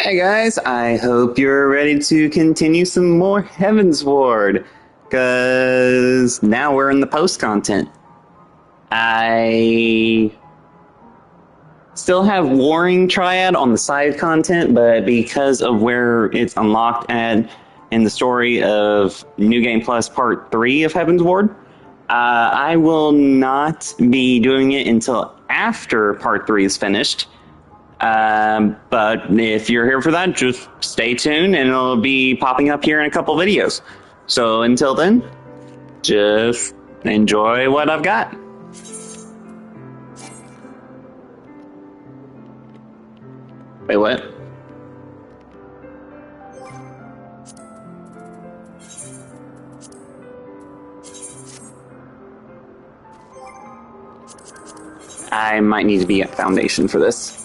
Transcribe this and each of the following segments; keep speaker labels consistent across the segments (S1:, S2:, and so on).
S1: Hey guys, I hope you're ready to continue some more Heavensward, because now we're in the post content. I still have Warring Triad on the side content, but because of where it's unlocked at in the story of New Game Plus Part 3 of Heavensward, I will not be doing it until after Part 3 is finished. But if you're here for that, just stay tuned and it'll be popping up here in a couple videos. So until then, just enjoy what I've got. Wait, what? I might need to be at Foundation for this.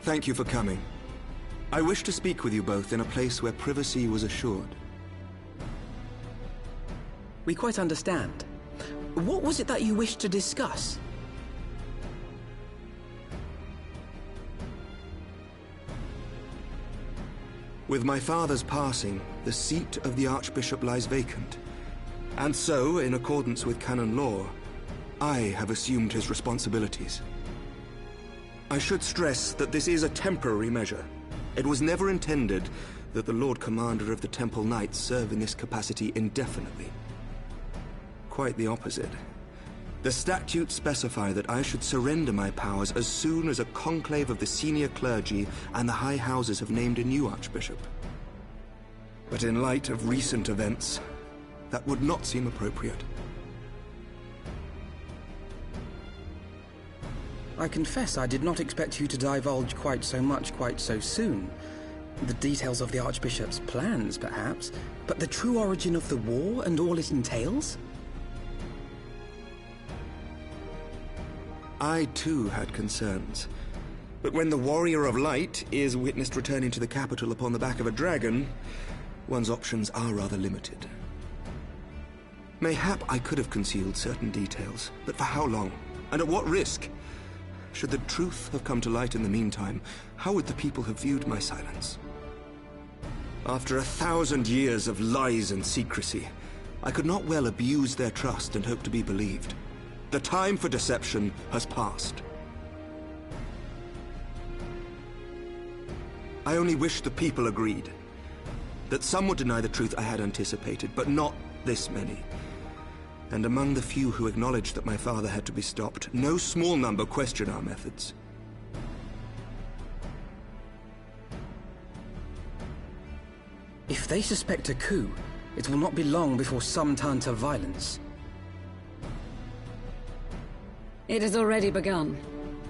S2: Thank you for coming. I wish to speak with you both in a place where privacy was assured.
S3: We quite understand. What was it that you wished to discuss?
S2: With my father's passing, the seat of the Archbishop lies vacant. And so, in accordance with canon law, I have assumed his responsibilities. I should stress that this is a temporary measure. It was never intended that the Lord Commander of the Temple Knights serve in this capacity indefinitely. Quite the opposite. The statutes specify that I should surrender my powers as soon as a conclave of the senior clergy and the high houses have named a new archbishop. But in light of recent events, that would not seem appropriate.
S3: I confess I did not expect you to divulge quite so much quite so soon. The details of the Archbishop's plans, perhaps, but the true origin of the war and all it entails?
S2: I too had concerns. But when the Warrior of Light is witnessed returning to the capital upon the back of a dragon, one's options are rather limited. Mayhap I could have concealed certain details, but for how long? And at what risk? Should the truth have come to light in the meantime, how would the people have viewed my silence? After 1,000 years of lies and secrecy, I could not well abuse their trust and hope to be believed. The time for deception has passed. I only wish the people agreed. That some would deny the truth I had anticipated, but not this many. And among the few who acknowledged that my father had to be stopped, no small number question our methods.
S3: If they suspect a coup, it will not be long before some turn to violence.
S4: It has already begun,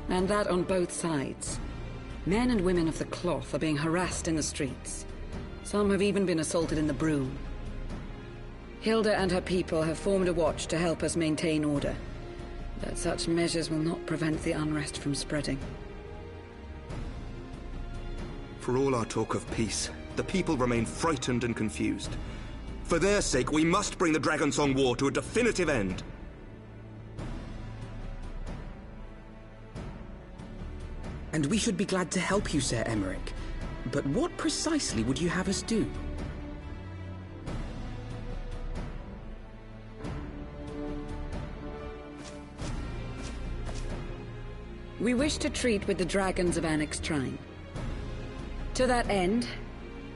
S4: and that on both sides. Men and women of the cloth are being harassed in the streets. Some have even been assaulted in the Broom. Hilda and her people have formed a watch to help us maintain order, but such measures will not prevent the unrest from spreading.
S2: For all our talk of peace, the people remain frightened and confused. For their sake, we must bring the Dragonsong War to a definitive end.
S3: And we should be glad to help you, Sir Emmerich. But what precisely would you have us do?
S4: We wish to treat with the dragons of Annex Shrine. To that end,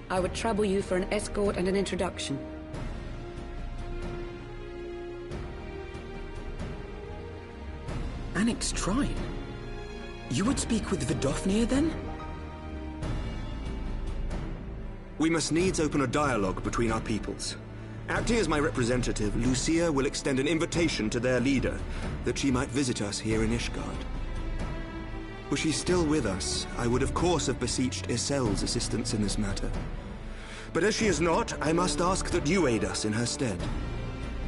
S4: I would trouble you for an escort and an introduction.
S3: Annex Shrine? You would speak with Vidofnir, then?
S2: We must needs open a dialogue between our peoples. Acting as my representative, Lucia will extend an invitation to their leader, that she might visit us here in Ishgard. Were she still with us, I would of course have beseeched Isel's assistance in this matter. But as she is not, I must ask that you aid us in her stead.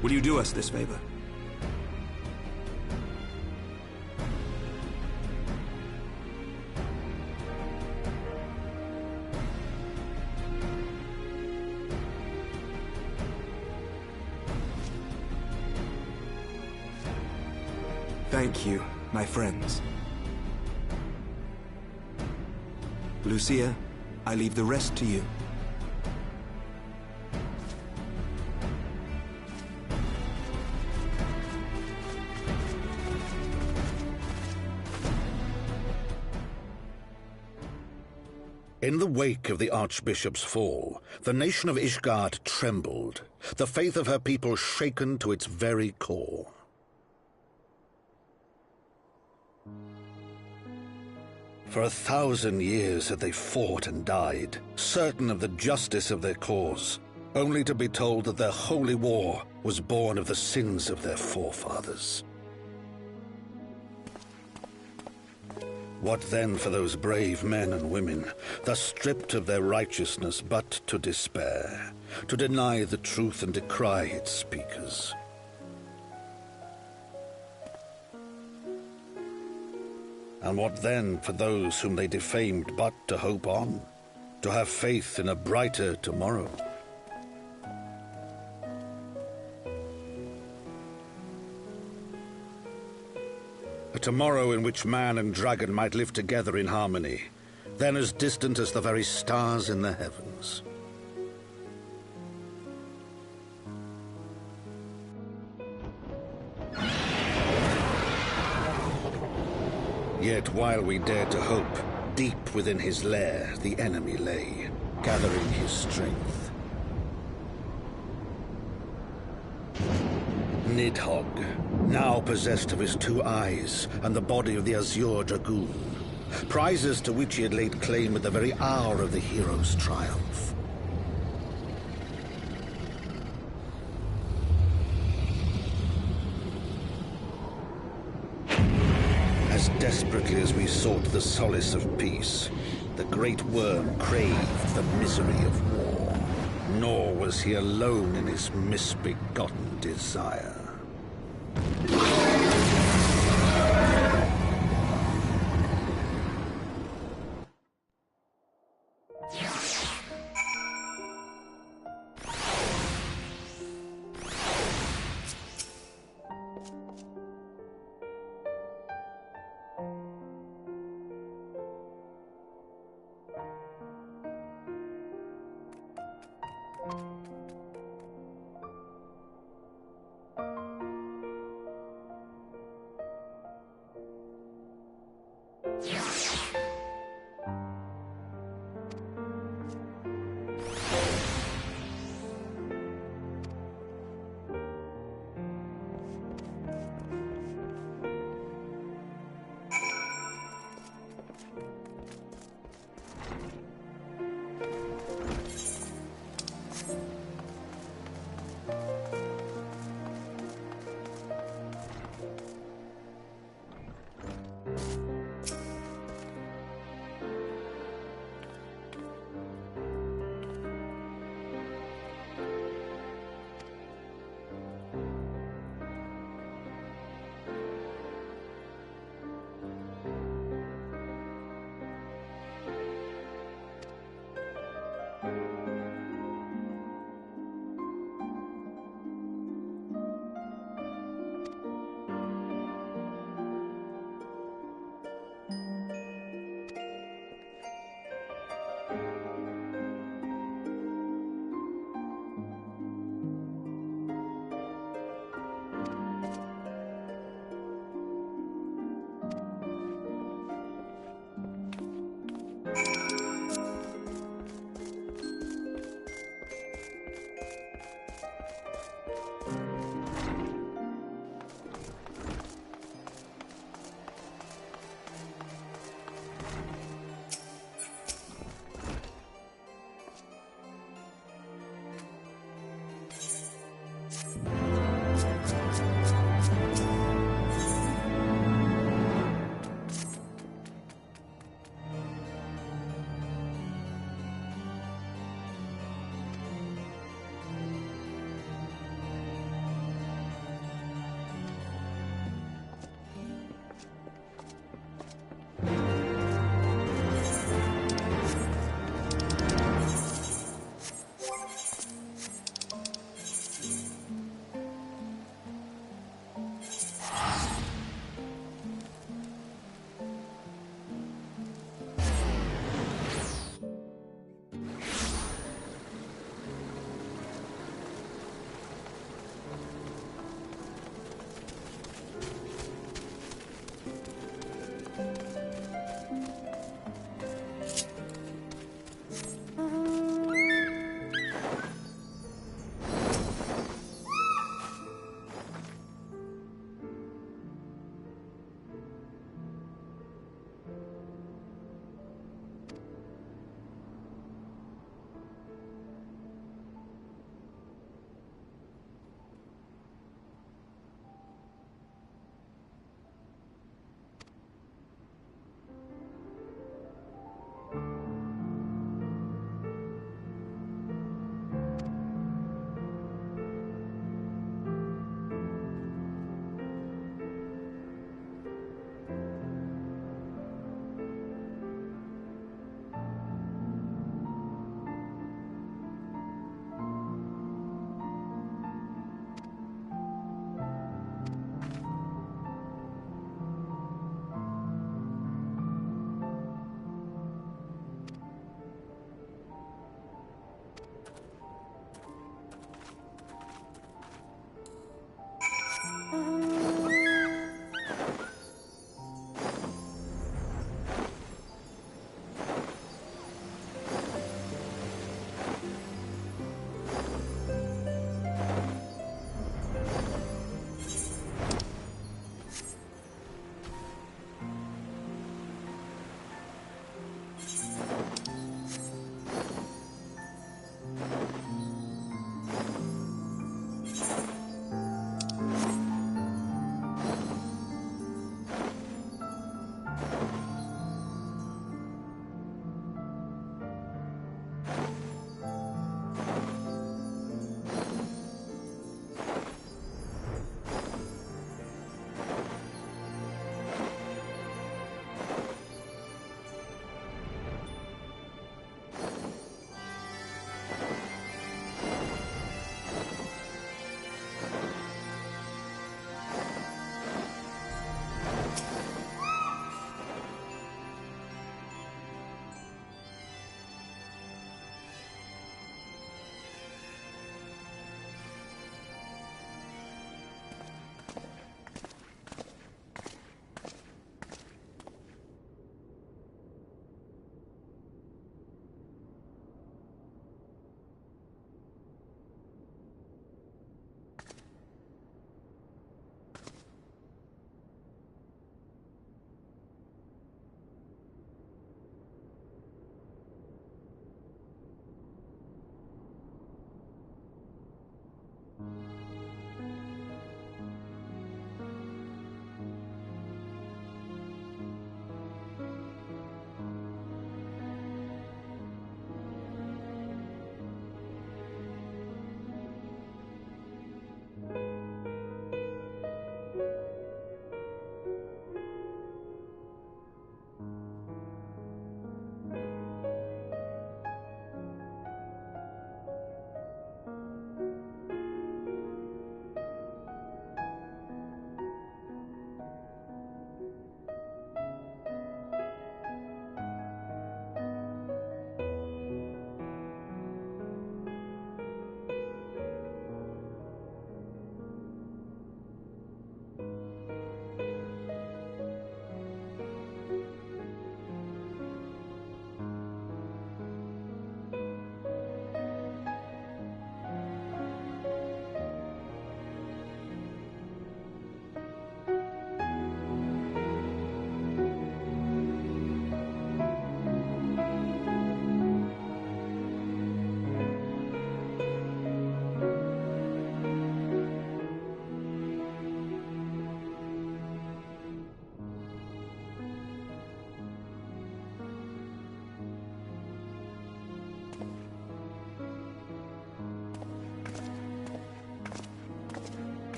S2: Will you do us this favor? Thank you, my friends. Lucia, I leave the rest to you.
S5: In the wake of the Archbishop's fall, the nation of Ishgard trembled, the faith of her people shaken to its very core. For 1,000 years had they fought and died, certain of the justice of their cause, only to be told that their holy war was born of the sins of their forefathers. What then for those brave men and women, thus stripped of their righteousness but to despair, to deny the truth and decry its speakers? And what then for those whom they defamed but to hope on, to have faith in a brighter tomorrow? A tomorrow in which man and dragon might live together in harmony, then as distant as the very stars in the heavens. Yet while we dared to hope, deep within his lair the enemy lay, gathering his strength. Nidhogg, now possessed of his 2 eyes and the body of the Azure Dragoon, prizes to which he had laid claim at the very hour of the hero's triumph. As desperately as we sought the solace of peace, the great worm craved the misery of war. Nor was he alone in his misbegotten desire.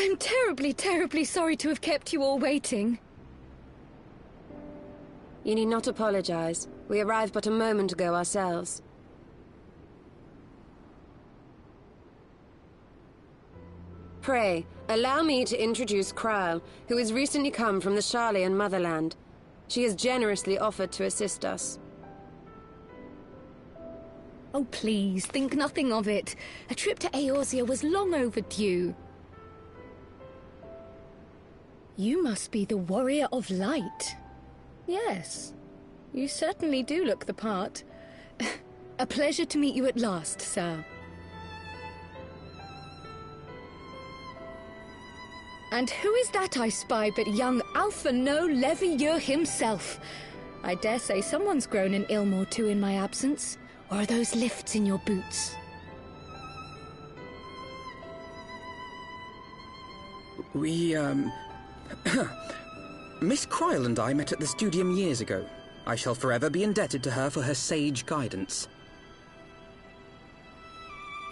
S6: I'm terribly, terribly sorry to have kept you all waiting.
S7: You need not apologize. We arrived but a moment ago ourselves. Pray, allow me to introduce Kryle, who has recently come from the Sharlayan motherland. She has generously offered to assist us.
S6: Oh, please, think nothing of it. A trip to Eorzea was long overdue. You must be the Warrior of Light. Yes, you certainly do look the part. A pleasure to meet you at last, sir. And who is that I spy but young Alpha No Levieux himself? I dare say someone's grown an ilm or two in my absence. Or are those lifts in your boots?
S3: We, Miss Kryle and I met at the Studium years ago. I shall forever be indebted to her for her sage guidance.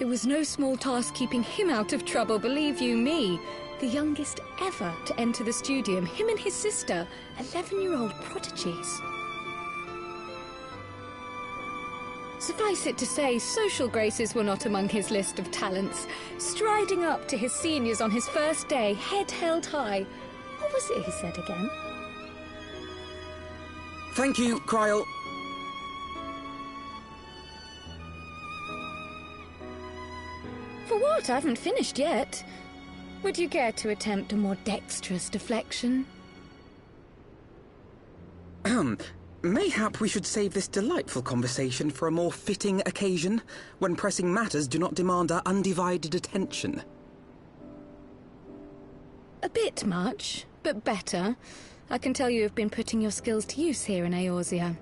S6: It was no small task keeping him out of trouble, believe you me. The youngest ever to enter the Studium, him and his sister, 11-year-old prodigies. Suffice it to say, social graces were not among his list of talents. Striding up to his seniors on his first day, head held high. What was it he said again?
S3: Thank you, Kryle.
S6: For what? I haven't finished yet. Would you care to attempt a more dexterous deflection?
S3: Mayhap we should save this delightful conversation for a more fitting occasion, when pressing matters do not demand our undivided attention.
S6: A bit much, but better. I can tell you have been putting your skills to use here in Eorzea.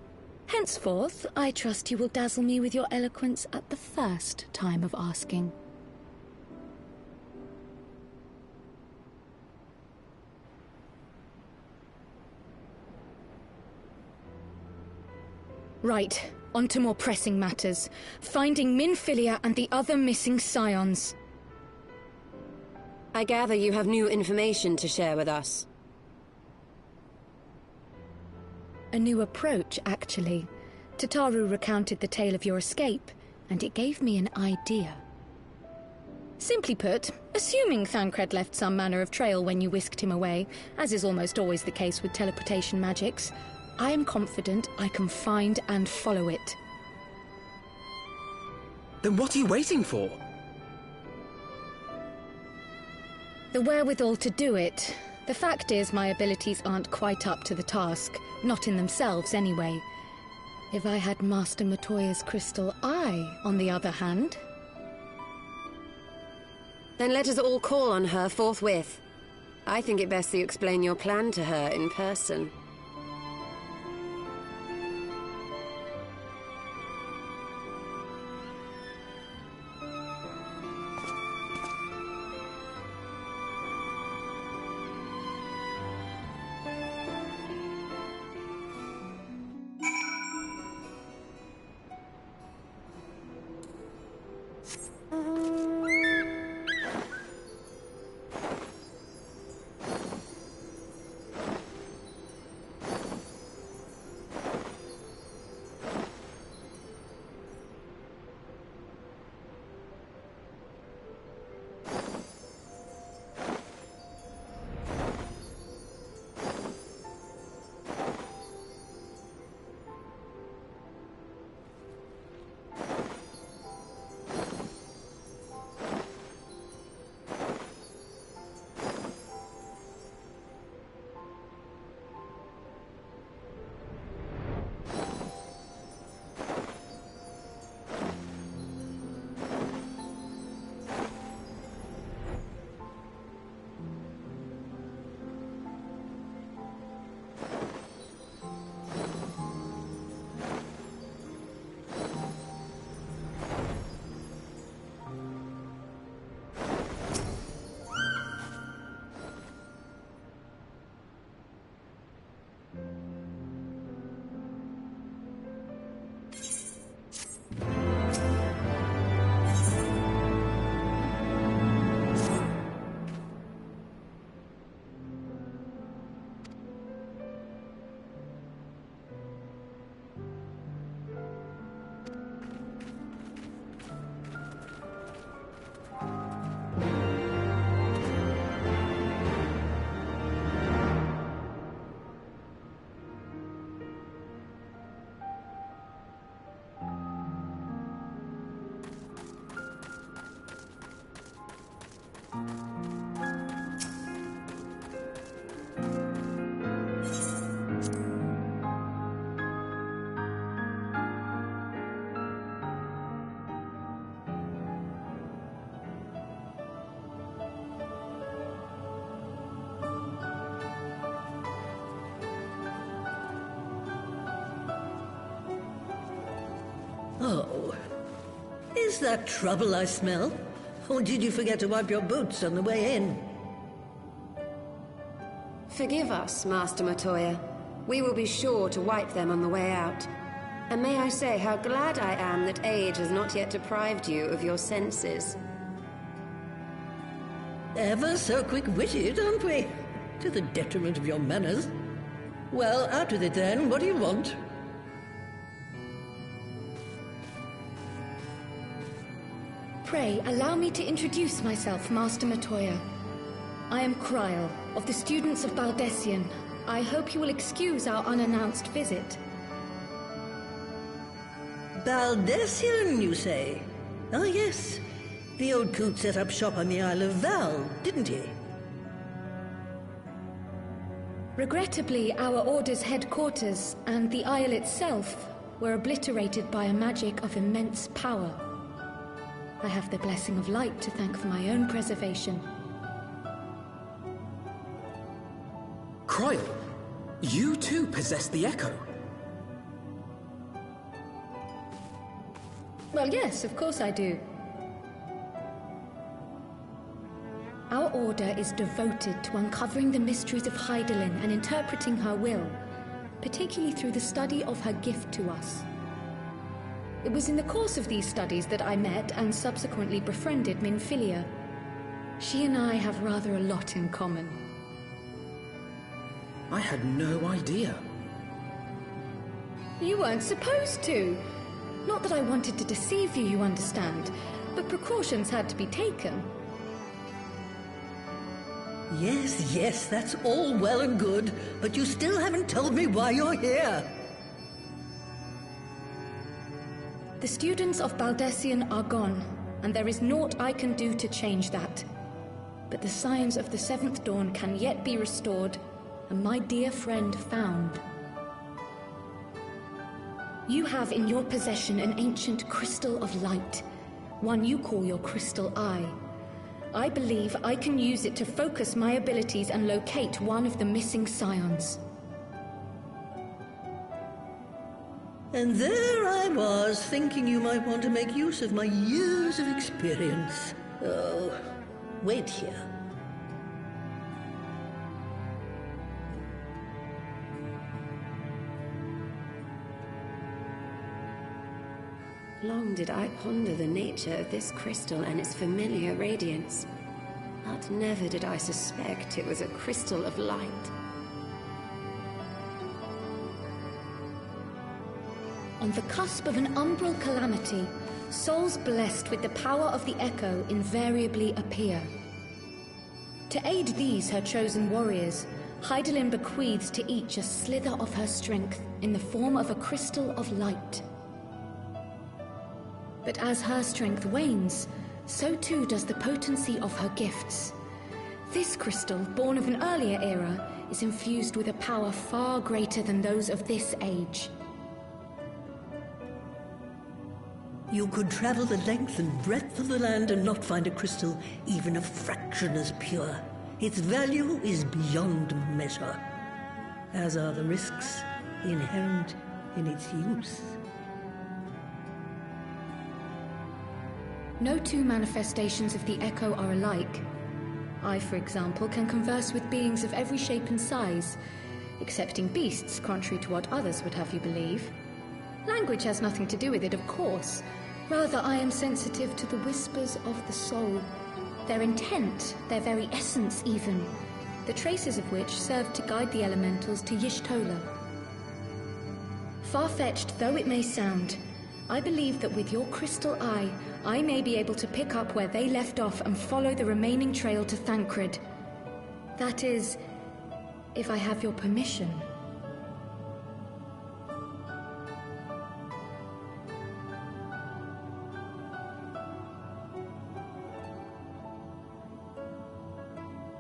S6: Henceforth, I trust you will dazzle me with your eloquence at the first time of asking. Right, on to more pressing matters. Finding Minfilia and the other missing scions.
S7: I gather you have new information to share with us.
S6: A new approach, actually. Tataru recounted the tale of your escape, and it gave me an idea. Simply put, assuming Thancred left some manner of trail when you whisked him away, as is almost always the case with teleportation magics, I am confident I can find and follow it.
S3: Then what are you waiting for?
S6: The wherewithal to do it. The fact is, my abilities aren't quite up to the task. Not in themselves, anyway. If I had Master Matoya's crystal eye, on the other hand...
S7: Then let us all call on her forthwith. I think it best that you explain your plan to her in person.
S8: Oh, is that trouble I smell? Or did you forget to wipe your boots on the way in?
S7: Forgive us, Master Matoya. We will be sure to wipe them on the way out. And may I say how glad I am that age has not yet deprived you of your senses.
S8: Ever so quick-witted, aren't we? To the detriment of your manners. Well, out with it then. What do you want?
S6: Pray, allow me to introduce myself, Master Matoya. I am Kryle, of the students of Baldessian. I hope you will excuse our unannounced visit.
S8: Baldessian, you say? Ah, yes. The old coot set up shop on the Isle of Val, didn't he?
S6: Regrettably, our order's headquarters and the Isle itself were obliterated by a magic of immense power. I have the blessing of light to thank for my own preservation.
S3: Kryle, you too possess the Echo.
S6: Well, yes, of course I do. Our order is devoted to uncovering the mysteries of Hydaelyn and interpreting her will, particularly through the study of her gift to us. It was in the course of these studies that I met and subsequently befriended Minfilia. She and I have rather a lot in common.
S3: I had no idea.
S6: You weren't supposed to. Not that I wanted to deceive you, you understand, but precautions had to be taken.
S8: Yes, yes, that's all well and good, but you still haven't told me why you're here.
S6: The students of Baldessian are gone, and there is naught I can do to change that. But the signs of the Seventh Dawn can yet be restored, and my dear friend found. You have in your possession an ancient crystal of light, one you call your crystal eye. I believe I can use it to focus my abilities and locate one of the missing scions.
S8: And there I was, thinking you might want to make use of my years of experience. Oh, wait here.
S7: Long did I ponder the nature of this crystal and its familiar radiance, but never did I suspect it was a crystal of light.
S6: On the cusp of an umbral calamity, souls blessed with the power of the Echo invariably appear. To aid these, her chosen warriors, Hydaelyn bequeaths to each a slither of her strength in the form of a crystal of light. But as her strength wanes, so too does the potency of her gifts. This crystal, born of an earlier era, is infused with a power far greater than those of this age.
S8: You could travel the length and breadth of the land and not find a crystal even a fraction as pure. Its value is beyond measure, as are the risks inherent in its use.
S6: No two manifestations of the Echo are alike. I, for example, can converse with beings of every shape and size, excepting beasts, contrary to what others would have you believe. Language has nothing to do with it, of course. Rather, I am sensitive to the whispers of the soul. Their intent, their very essence even, the traces of which serve to guide the elementals to Y'shtola. Far-fetched though it may sound, I believe that with your crystal eye, I may be able to pick up where they left off and follow the remaining trail to Thancred. That is, if I have your permission.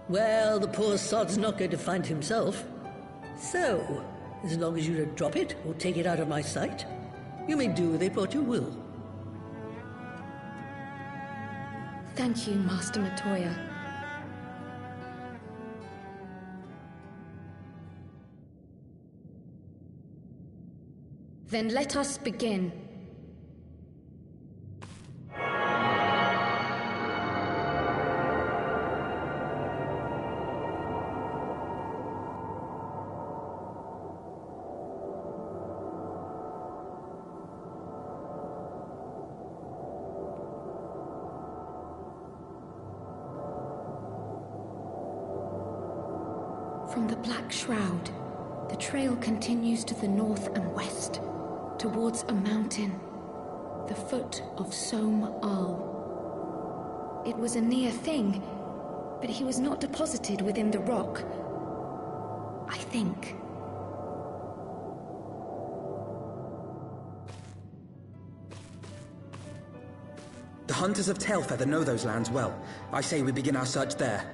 S8: Well, the poor sod's not going to find himself. So, as long as you don't drop it or take it out of my sight, you may do with it what you will.
S6: Thank you, Master Matoya. Then let us begin. From the Black Shroud, the trail continues to the north and west, towards a mountain, the foot of Som Al. It was a near thing, but he was not deposited within the rock, I think.
S3: The Hunters of Tailfeather know those lands well. I say we begin our search there.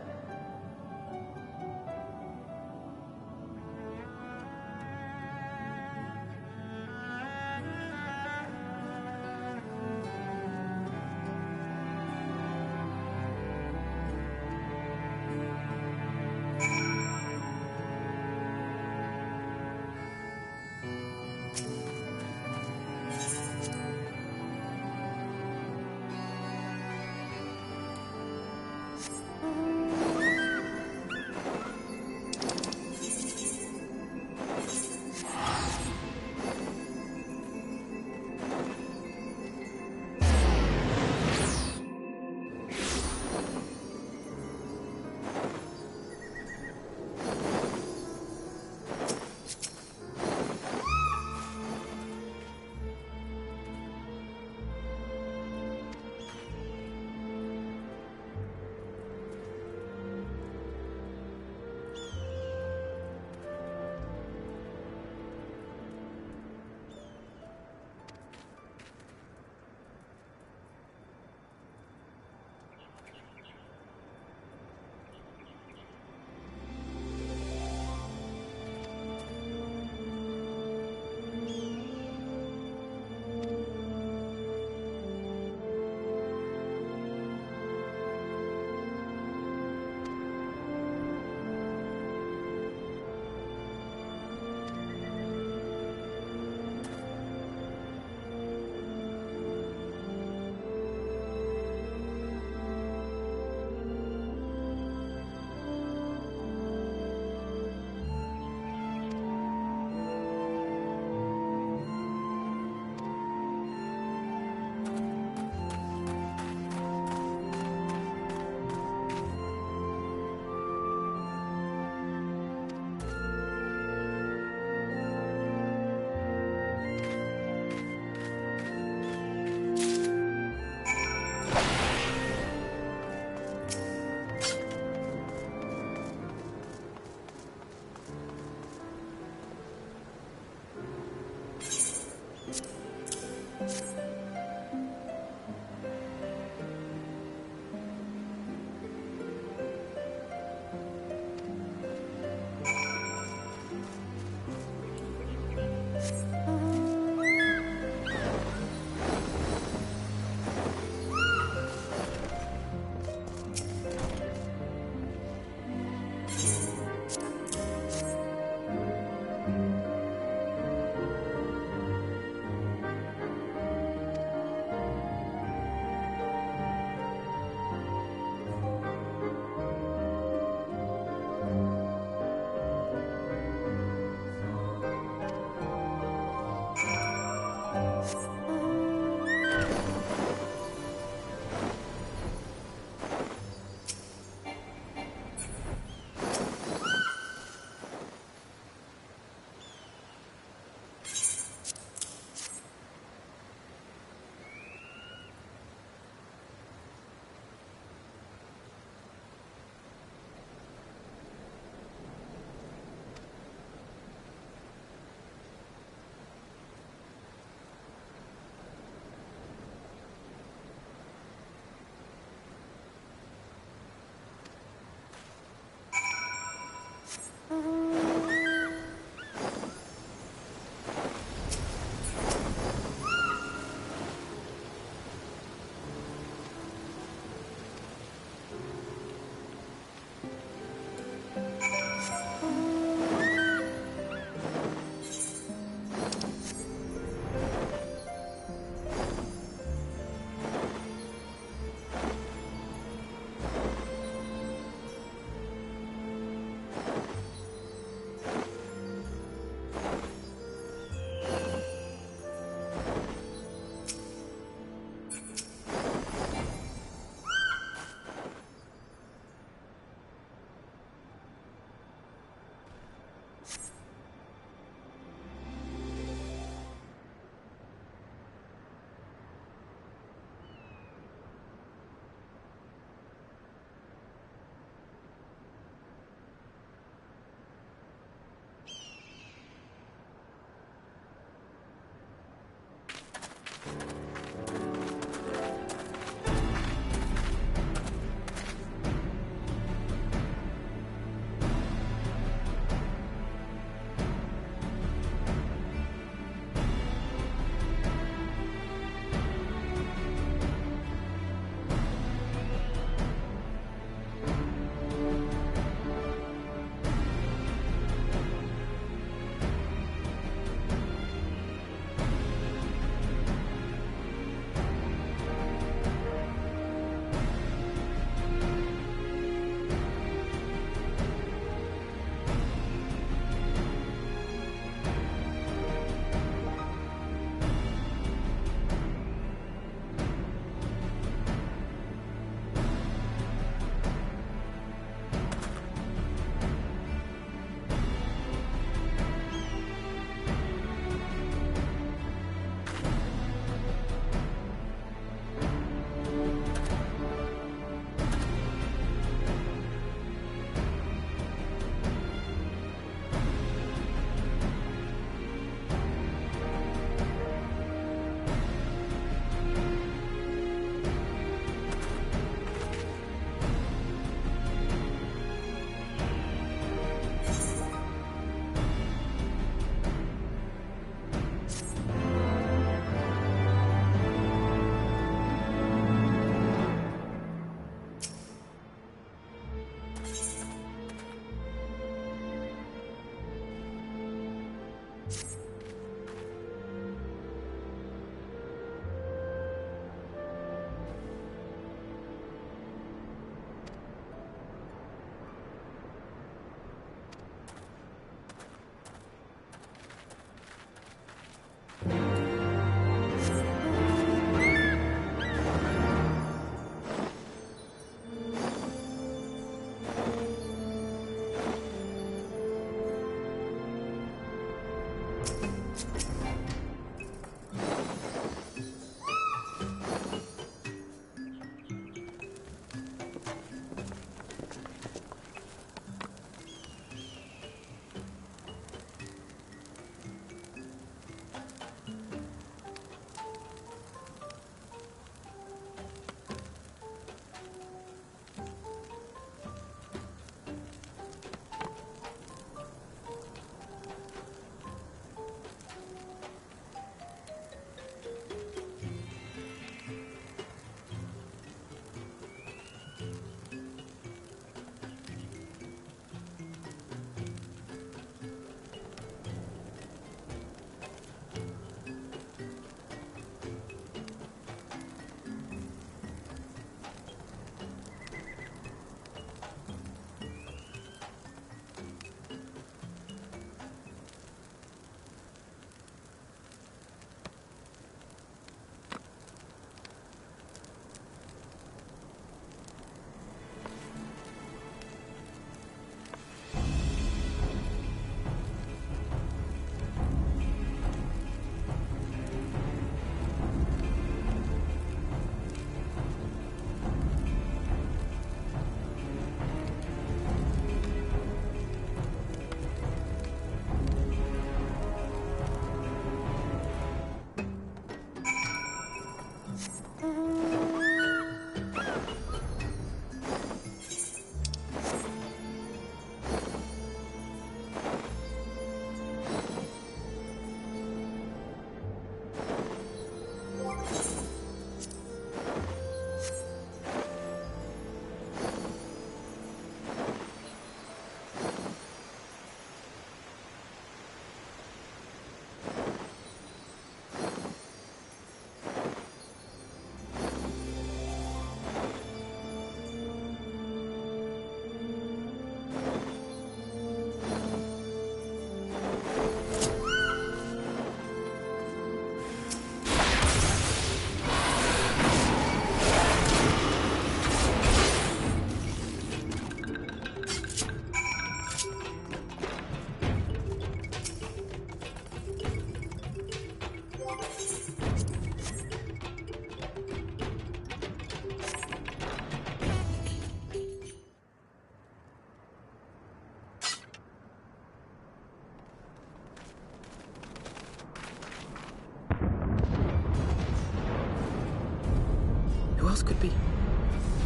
S3: else could be?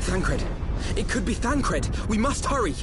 S3: Thancred! It could be Thancred! We must hurry!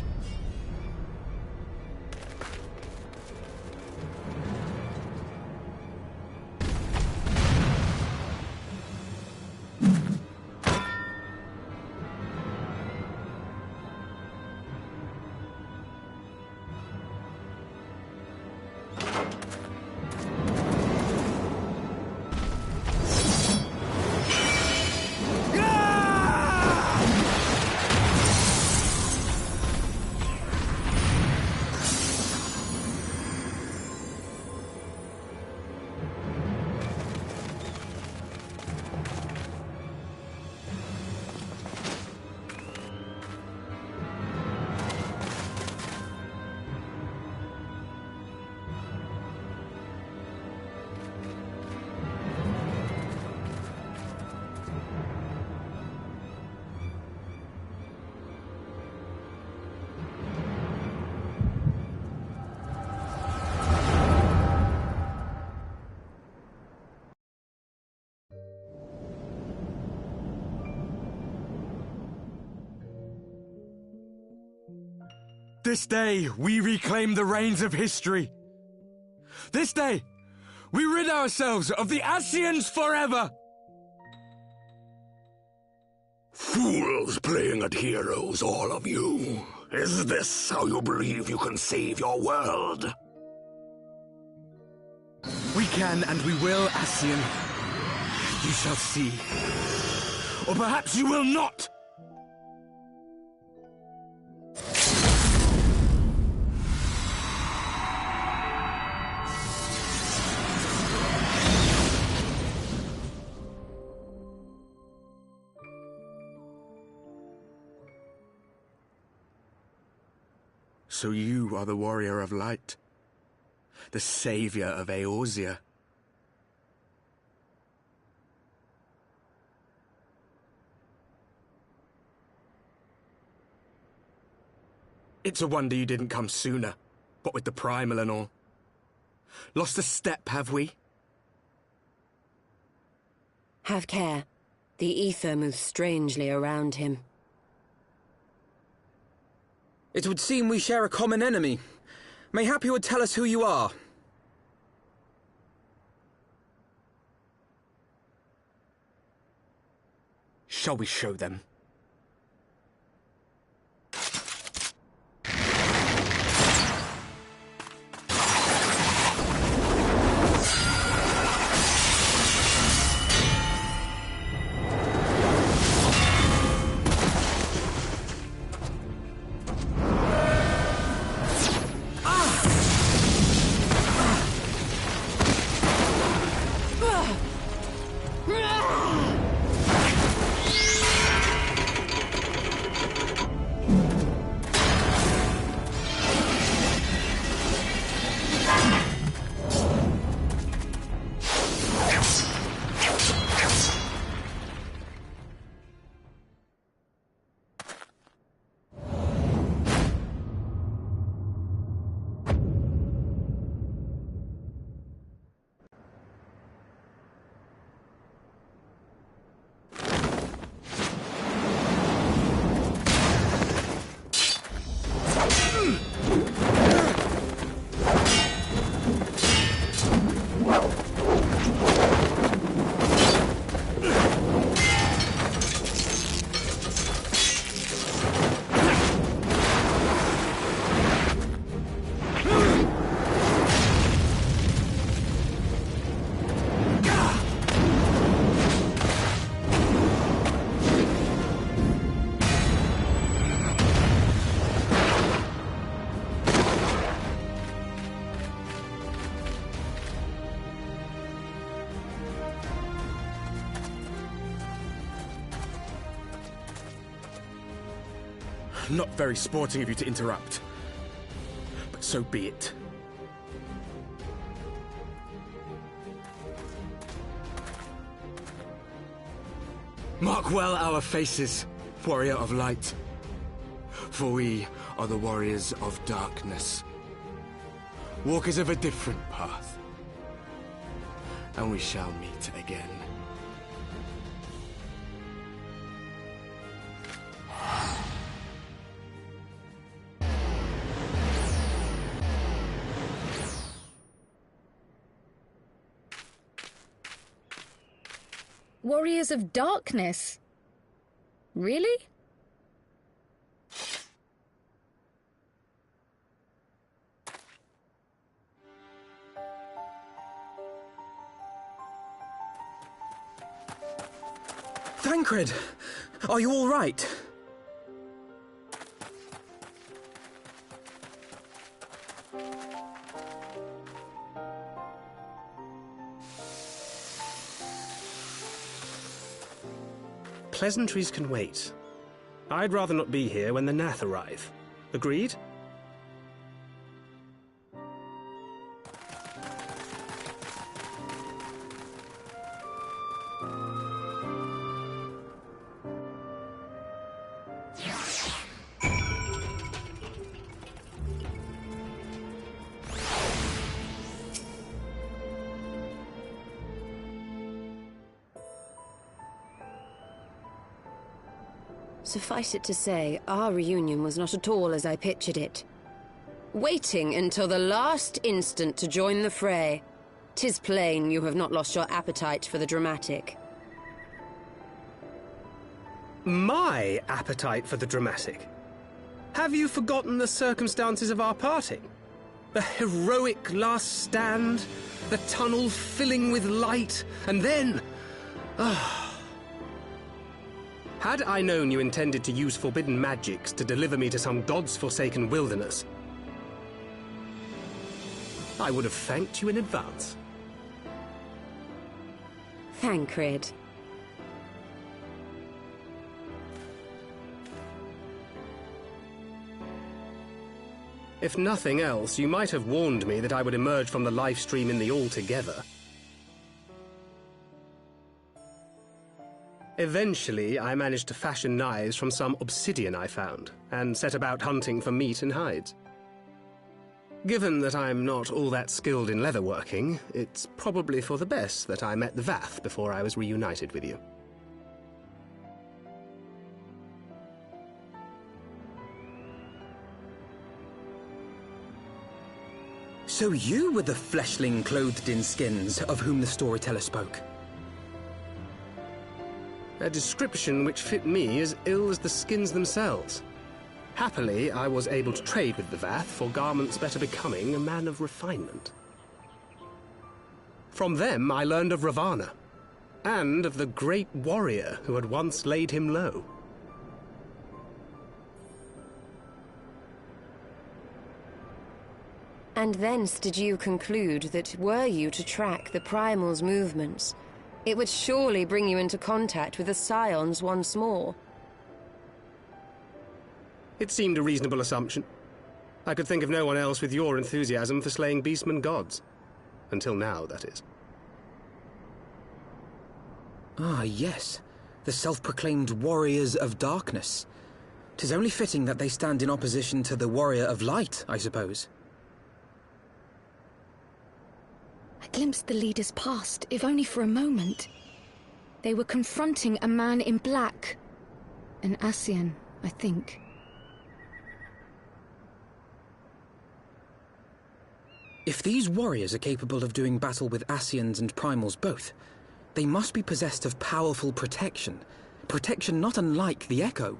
S9: This day, we reclaim the reins of history. This day, we rid ourselves of the Ascians forever!
S10: Fools playing at heroes, all of you. Is this how you believe you can save your world?
S9: We can and we will, Ascian. You shall see. Or perhaps you will not! So you are the warrior of light. the savior of Eorzea. It's a wonder you didn't come sooner, what with the primal and all. Lost a step, have we?
S7: Have care. The ether moves strangely around him.
S3: It would seem we share a common enemy. Mayhap you would tell us who you are.
S9: Shall we show them? Not very sporting of you to interrupt, but so be it. Mark well our faces, warrior of light, for we are the warriors of darkness, walkers of a different path, and we shall meet again.
S6: Warriors of Darkness? Really?
S3: Thancred! Are you all right?
S11: Pleasantries can wait. I'd rather not be here when the Nath arrive. Agreed?
S7: Suffice it to say, our reunion was not at all as I pictured it. Waiting until the last instant to join the fray. 'Tis plain you have not lost your appetite for the dramatic.
S11: My appetite for the dramatic? Have you forgotten the circumstances of our parting? The heroic last stand, the tunnel filling with light, and then... Had I known you intended to use forbidden magics to deliver me to some god's forsaken wilderness, I would have thanked you in advance.
S7: Thancred.
S11: If nothing else, you might have warned me that I would emerge from the live stream in the All together. Eventually, I managed to fashion knives from some obsidian I found, and set about hunting for meat and hides. Given that I'm not all that skilled in leatherworking, it's probably for the best that I met the Vath before I was reunited with you.
S3: So you were the fleshling clothed in skins of whom the storyteller spoke?
S11: A description which fit me as ill as the skins themselves. Happily, I was able to trade with the Vath for garments better becoming a man of refinement. From them I learned of Ravana, and of the great warrior who had once laid him low.
S7: And thence did you conclude that were you to track the Primal's movements, it would surely bring you into contact with the Scions once more.
S11: It seemed a reasonable assumption. I could think of no one else with your enthusiasm for slaying beastmen gods. Until now, that is.
S3: Ah, yes. The self-proclaimed Warriors of Darkness. 'Tis only fitting that they stand in opposition to the Warrior of Light, I suppose.
S6: I glimpsed the leaders past, if only for a moment. They were confronting a man in black. An Ascian, I think.
S3: If these warriors are capable of doing battle with Ascians and Primals both, they must be possessed of powerful protection. Protection not unlike the Echo.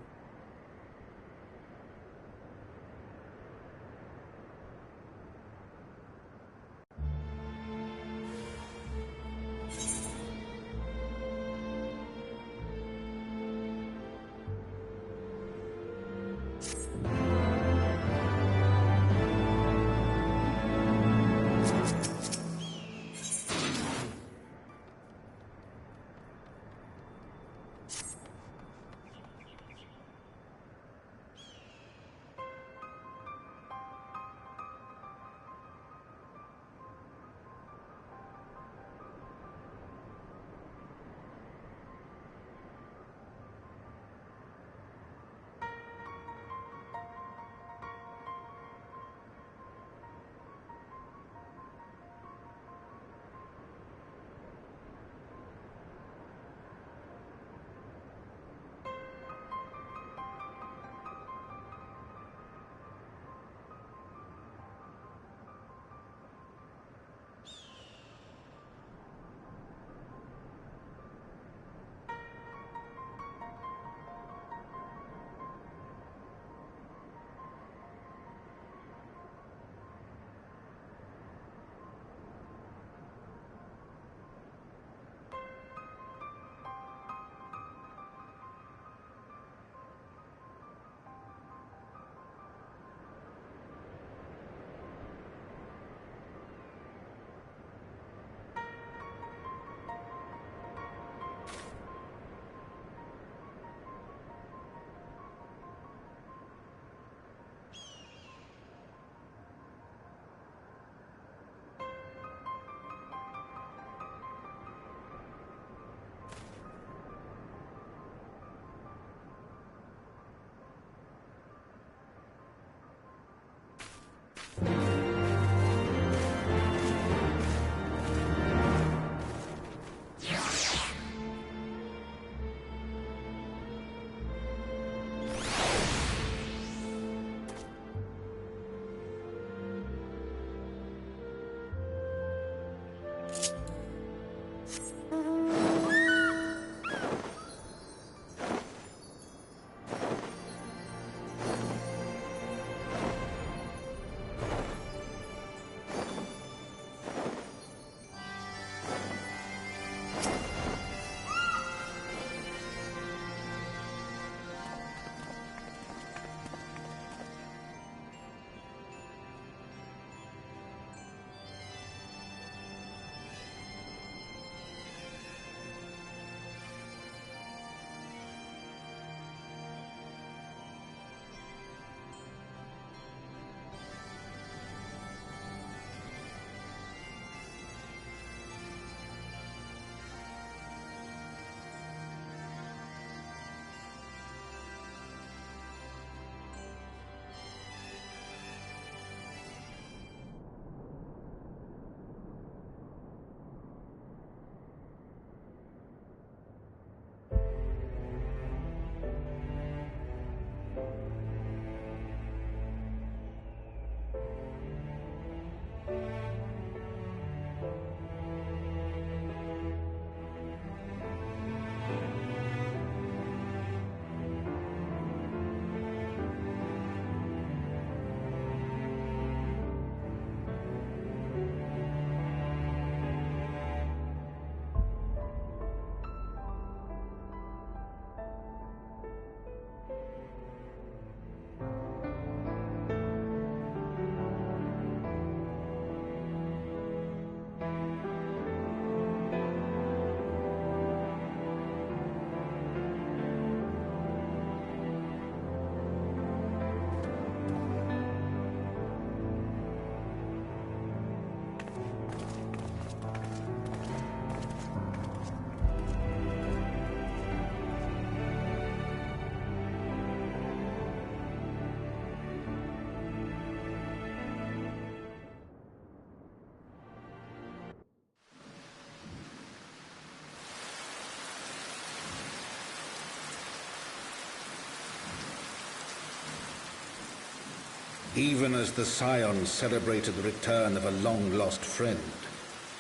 S5: Even as the Scions celebrated the return of a long-lost friend,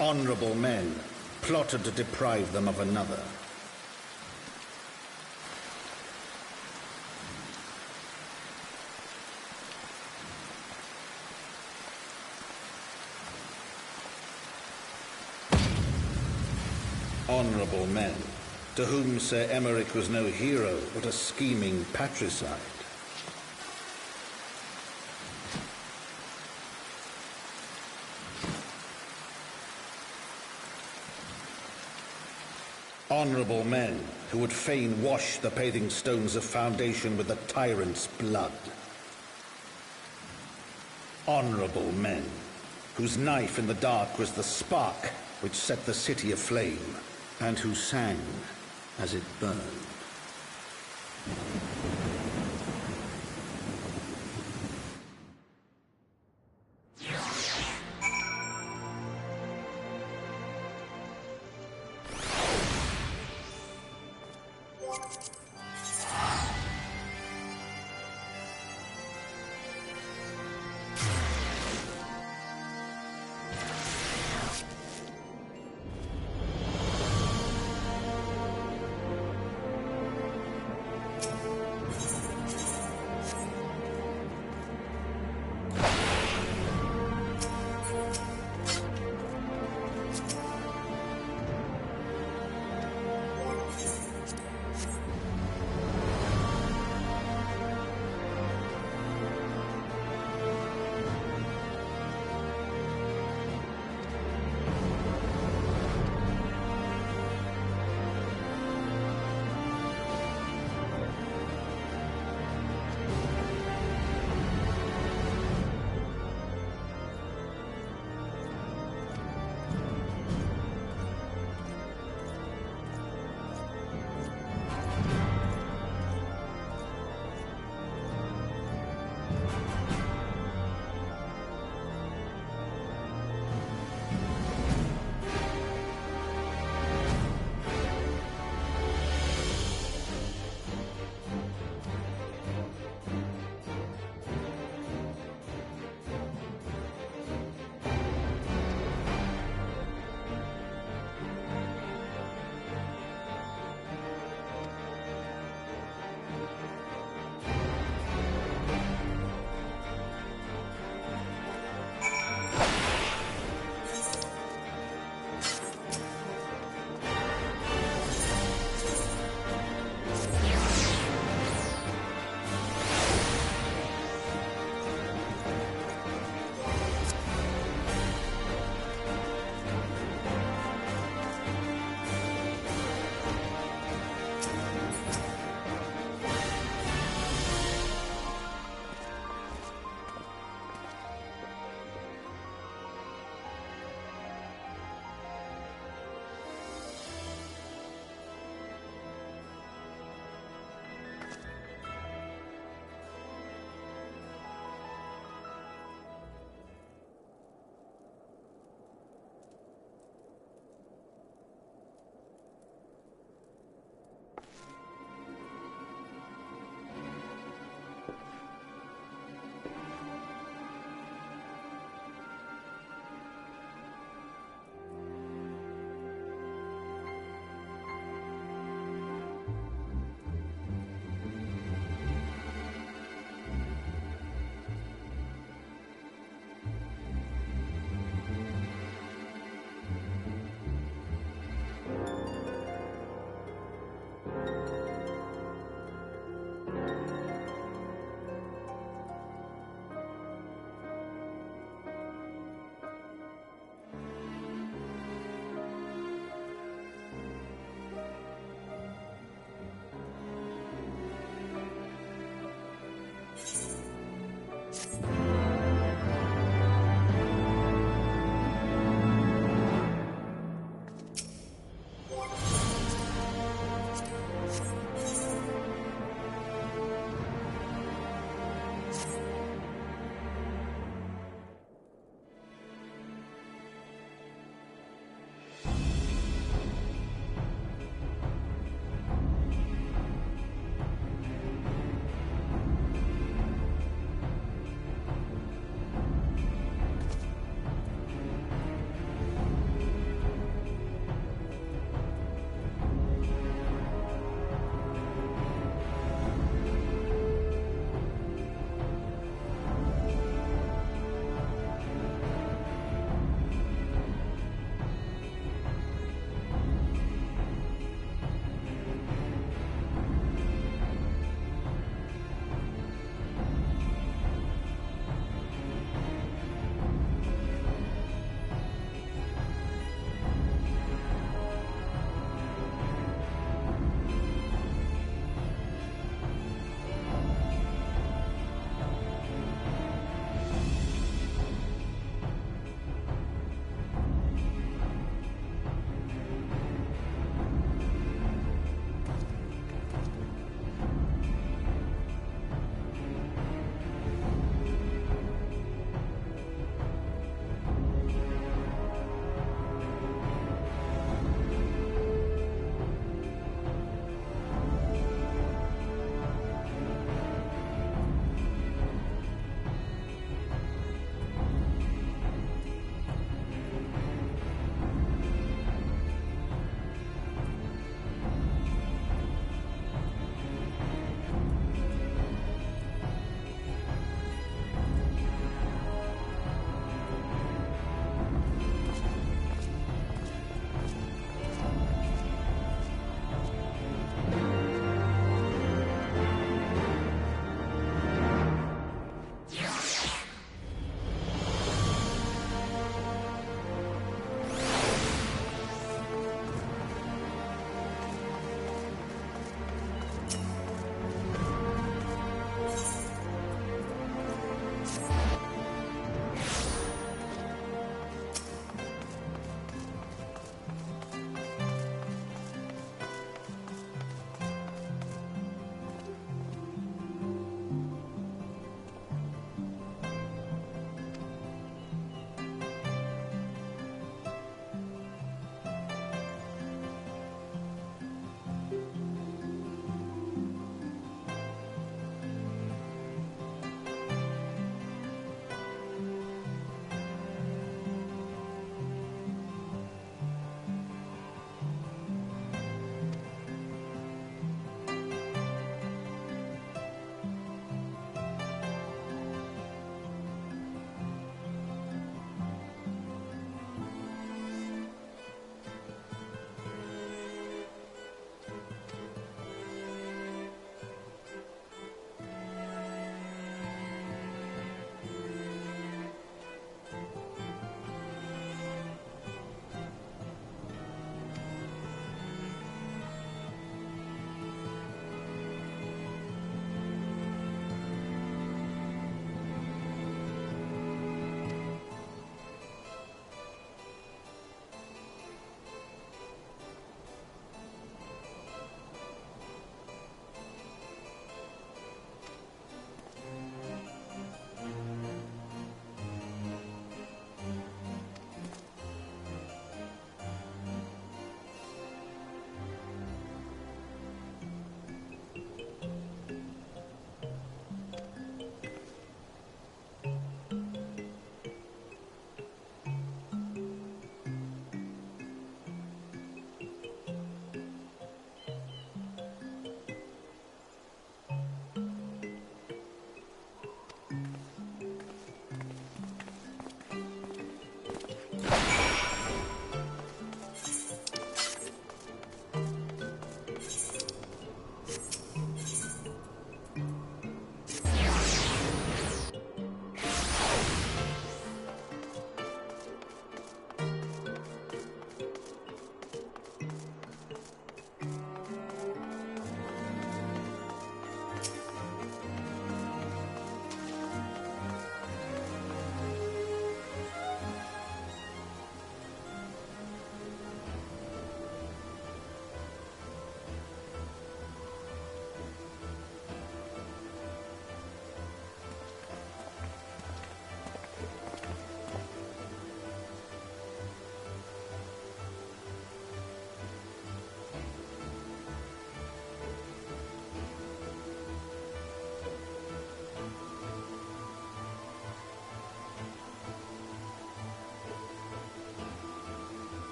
S5: honorable men plotted to deprive them of another. Honorable men, to whom Sir Emmerich was no hero, but a scheming patricide. Honorable men who would fain wash the paving stones of foundation with the tyrant's blood. Honorable men whose knife in the dark was the spark which set the city aflame, and who sang as it burned.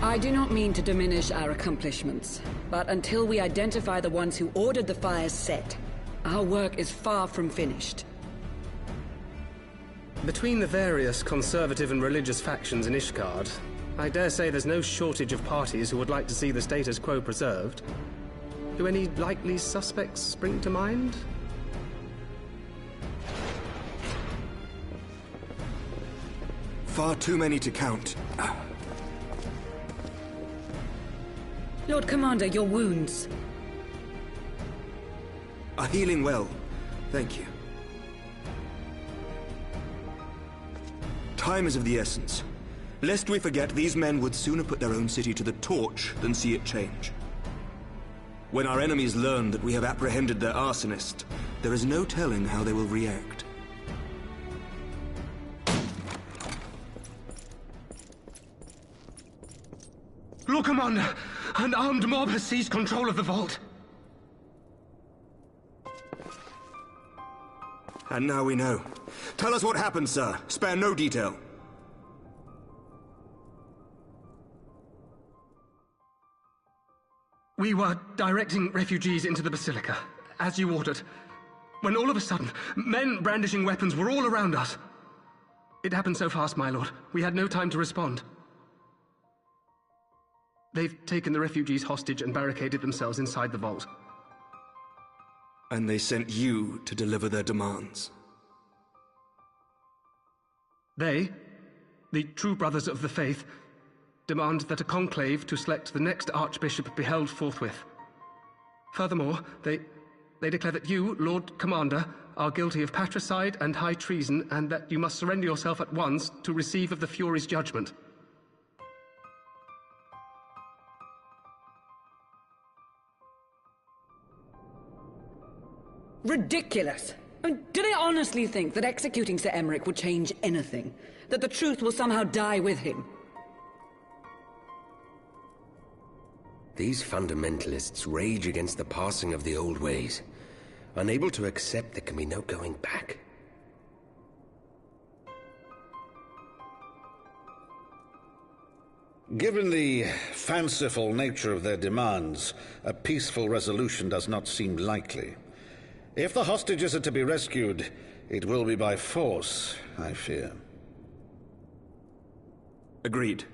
S4: I do not mean to diminish our accomplishments, but until we identify the ones who ordered the fires set, our work is far from finished.
S11: Between the various conservative and religious factions in Ishgard, I dare say there's no shortage of parties who would like to see the status quo preserved. Do any likely suspects spring to mind?
S2: Far too many to count.
S4: Lord Commander, your wounds.
S2: Are healing well. Thank you. Time is of the essence. Lest we forget, these men would sooner put their own city to the torch than see it change. When our enemies learn that we have apprehended their arsonist, there is no telling how they will react.
S11: Lord Commander, an armed mob has seized control of the vault.
S2: And now we know. Tell us what happened, sir. Spare no detail.
S11: We were directing refugees into the Basilica, as you ordered, when all of a sudden, men brandishing weapons were all around us. It happened so fast, my lord. We had no time to respond. They've taken the refugees hostage and barricaded themselves inside the vault.
S2: And they sent you to deliver their demands.
S11: They, the true brothers of the faith, demand that a conclave to select the next archbishop be held forthwith. Furthermore, they declare that you, Lord Commander, are guilty of patricide and high treason, and that you must surrender yourself at once to receive of the Fury's judgment.
S4: Ridiculous! I mean, do they honestly think that executing Sir Emmerich would change anything? That the truth will somehow die with him?
S12: These fundamentalists rage against the passing of the old ways, unable to accept there can be no going back.
S5: Given the fanciful nature of their demands, a peaceful resolution does not seem likely. If the hostages are to be rescued, it will be by force, I fear.
S2: Agreed.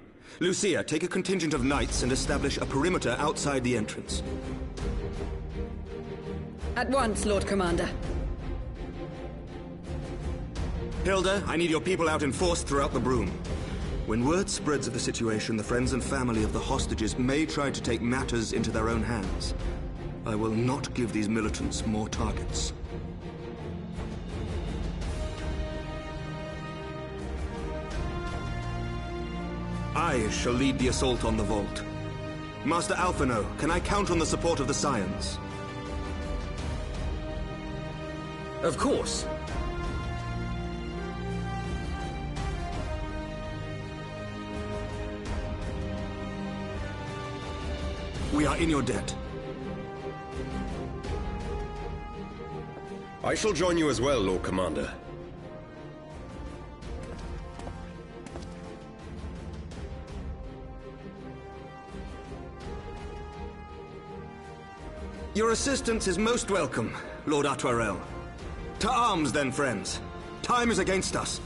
S2: Lucia, take a contingent of knights and establish a perimeter outside the entrance.
S4: At once, Lord Commander.
S2: Hilda, I need your people out in force throughout the Broom. When word spreads of the situation, the friends and family of the hostages may try to take matters into their own hands. I will not give these militants more targets. I shall lead the assault on the vault. Master Alphino, can I count on the support of the Scions?
S3: Of course.
S2: We are in your debt.
S13: I shall join you as well, Lord Commander.
S2: Your assistance is most welcome, Lord Dawntrail. To arms, then, friends. Time is against us.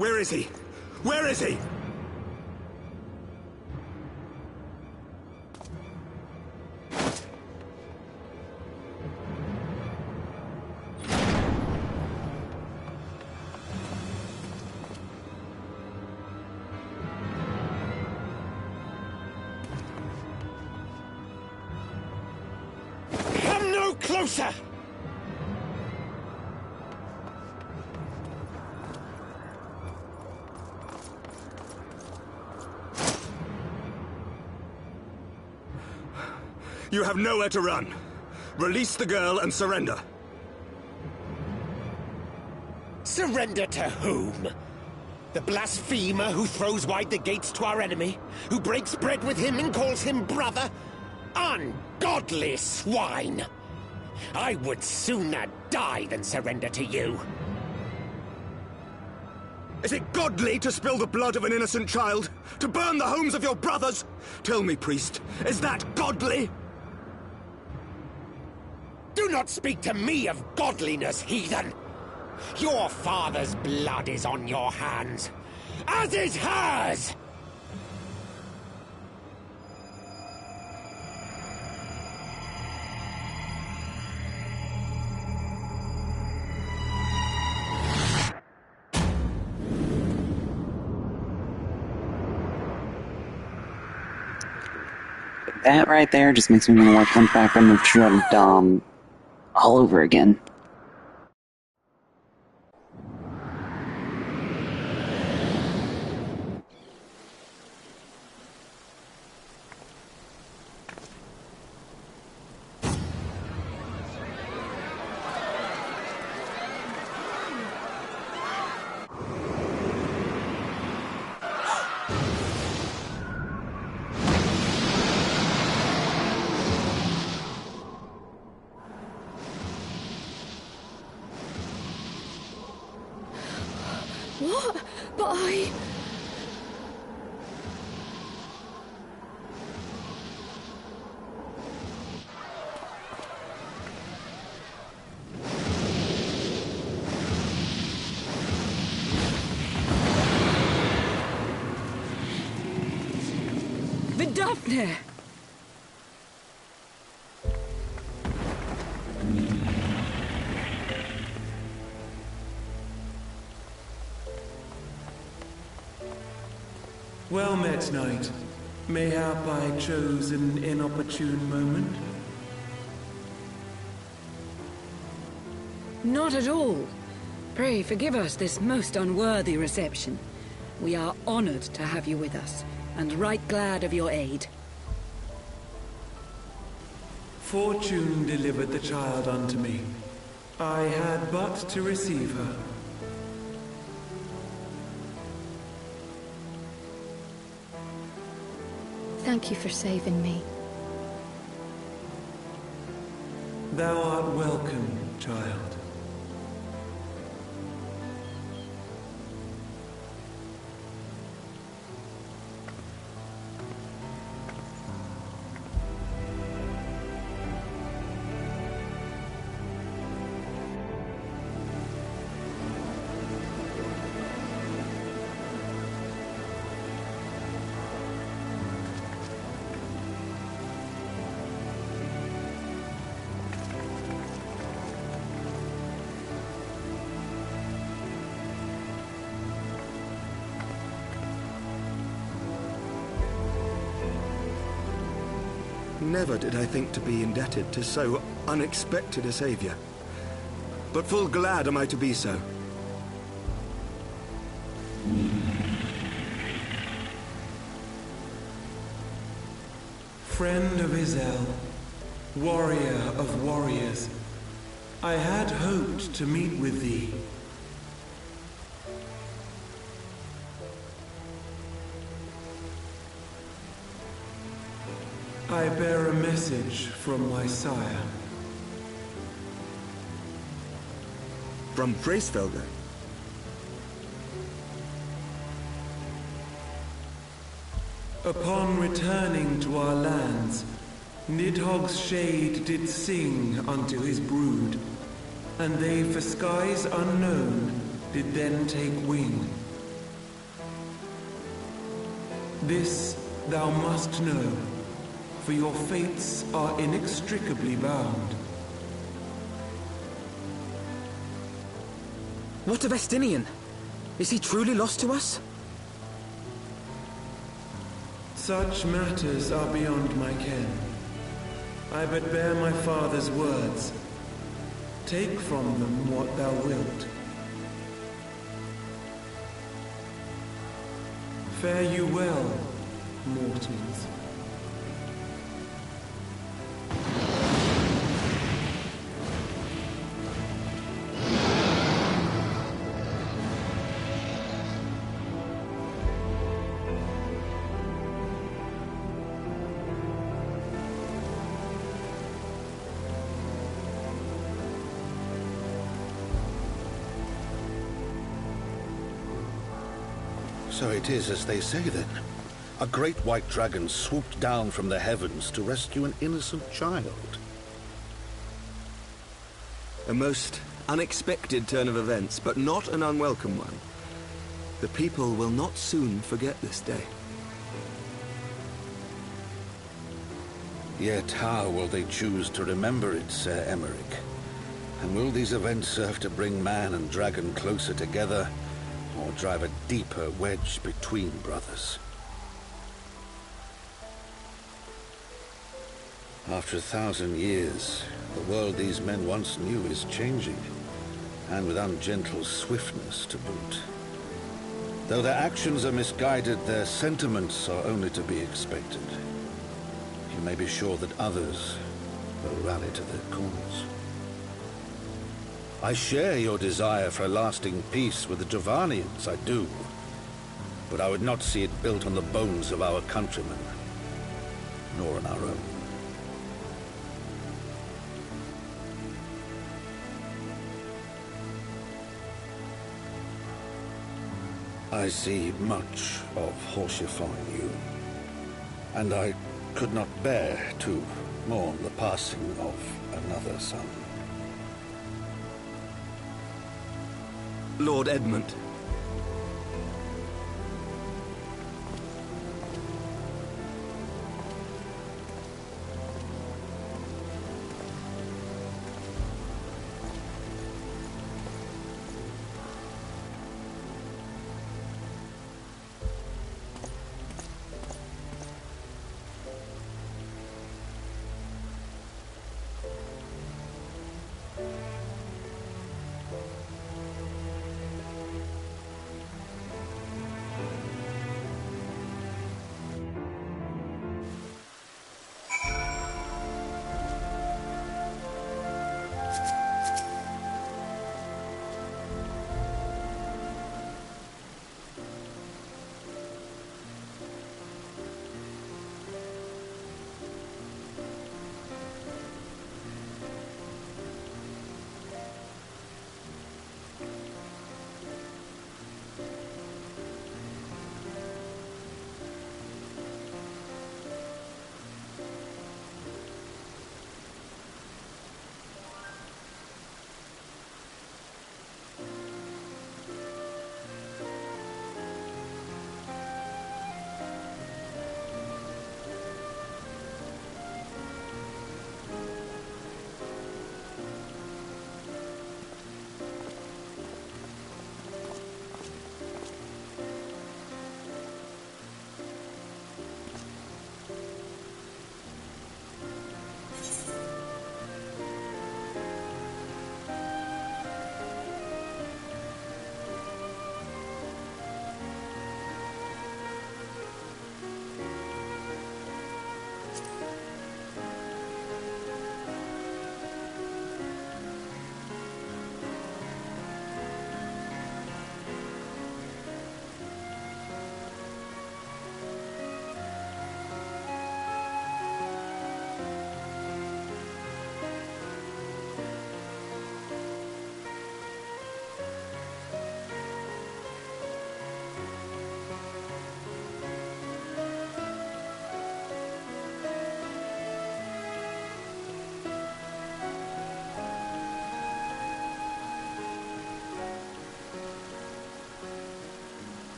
S2: Where is he? Where is he?
S12: Come no closer!
S2: You have nowhere to run. Release the girl and surrender.
S12: Surrender to whom? The blasphemer who throws wide the gates to our enemy? Who breaks bread with him and calls him brother? Ungodly swine! I would sooner die than surrender to you.
S2: Is it godly to spill the blood of an innocent child? To burn the homes of your brothers? Tell me, priest, is that godly?
S12: Do not speak to me of godliness, heathen! Your father's blood is on your hands, as is hers!
S1: That right there just makes me want to like hunt back on the drug dom all over again.
S6: What? But I...
S4: Vidofne!
S14: Well met, knight. Mayhap I chose an inopportune moment?
S4: Not at all. Pray forgive us this most unworthy reception. We are honored to have you with us, and right glad of your aid.
S14: Fortune delivered the child unto me. I had but to receive her.
S6: Thank you for saving me.
S14: Thou art welcome, child.
S2: Never did I think to be indebted to so unexpected a savior. But full glad am I to be so.
S14: Friend of Izel, warrior of warriors, I had hoped to meet with thee. I bear a message from my sire.
S2: From Bracefelder?
S14: Upon returning to our lands, Nidhogg's shade did sing unto his brood, and they for skies unknown did then take wing. This thou must know, for your fates are inextricably bound.
S3: What of Estinian? Is he truly lost to us?
S14: Such matters are beyond my ken. I but bear my father's words. Take from them what thou wilt. Fare you well, mortals.
S5: So it is as they say, then. A great white dragon swooped down from the heavens to rescue an innocent child.
S2: A most unexpected turn of events, but not an unwelcome one. The people will not soon forget this day.
S5: Yet how will they choose to remember it, Sir Emmerich? And will these events serve to bring man and dragon closer together, or drive a deeper wedge between brothers? After 1,000 years, the world these men once knew is changing, and with ungentle swiftness to boot. Though their actions are misguided, their sentiments are only to be expected. You may be sure that others will rally to their cause. I share your desire for a lasting peace with the Dravanians, I do. But I would not see it built on the bones of our countrymen, nor on our own. I see much of Horsefly in you, and I could not bear to mourn the passing of another son.
S2: Lord Edmund.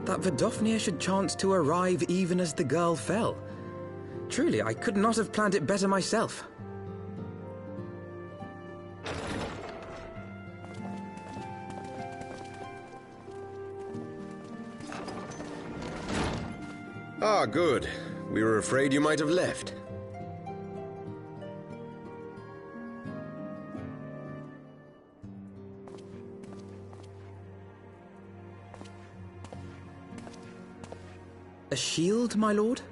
S3: that Vidofnir should chance to arrive even as the girl fell. Truly, I could not have planned it better myself.
S13: Ah, good. We were afraid you might have left.
S3: A shield, my lord?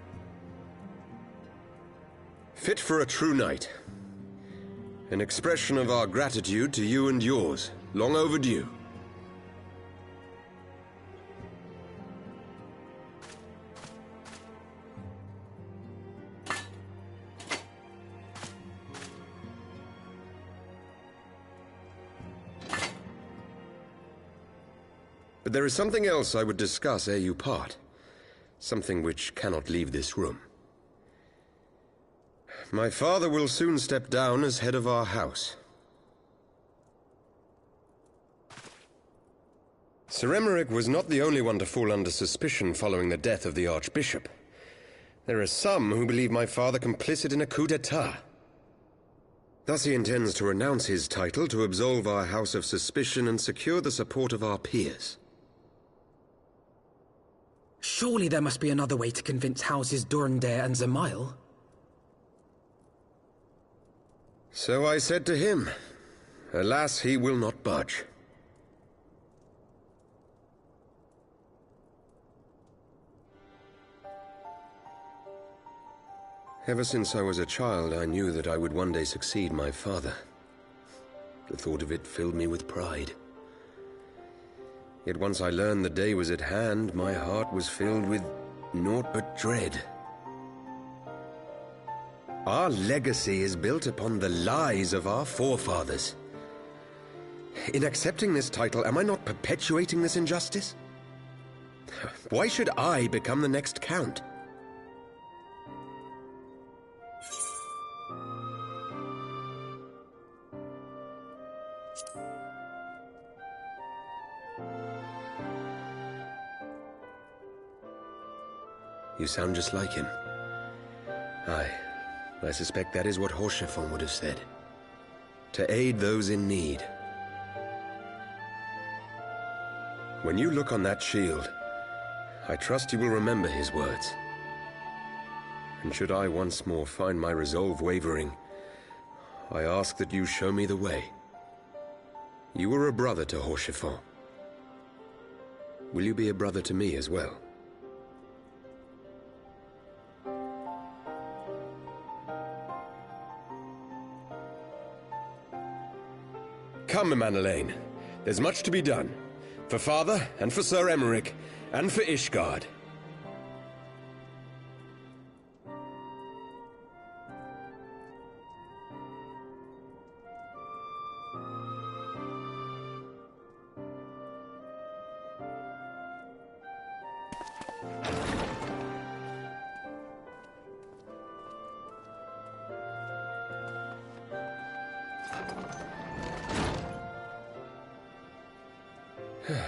S13: Fit for a true knight. An expression of our gratitude to you and yours, long overdue. But there is something else I would discuss ere you part. Something which cannot leave this room. My father will soon step down as head of our house. Sir Emeric was not the only one to fall under suspicion following the death of the Archbishop. There are some who believe my father complicit in a coup d'etat. Thus he intends to renounce his title to absolve our house of suspicion and secure the support of our peers.
S3: Surely there must be another way to convince houses Durandare and Zemail.
S13: So I said to him. Alas, he will not budge. Ever since I was a child, I knew that I would one day succeed my father. The thought of it filled me with pride. Yet once I learned the day was at hand, my heart was filled with naught but dread. Our legacy is built upon the lies of our forefathers. In accepting this title, am I not perpetuating this injustice? Why should I become the next count? You sound just like him. Aye, I suspect that is what Horsefon would have said. To aid those in need. When you look on that shield, I trust you will remember his words. And should I once more find my resolve wavering, I ask that you show me the way. You were a brother to Horsefon. Will you be a brother to me as well? Come, Manelaine. There's much to be done. For father, and for Sir Emeric, and for Ishgard.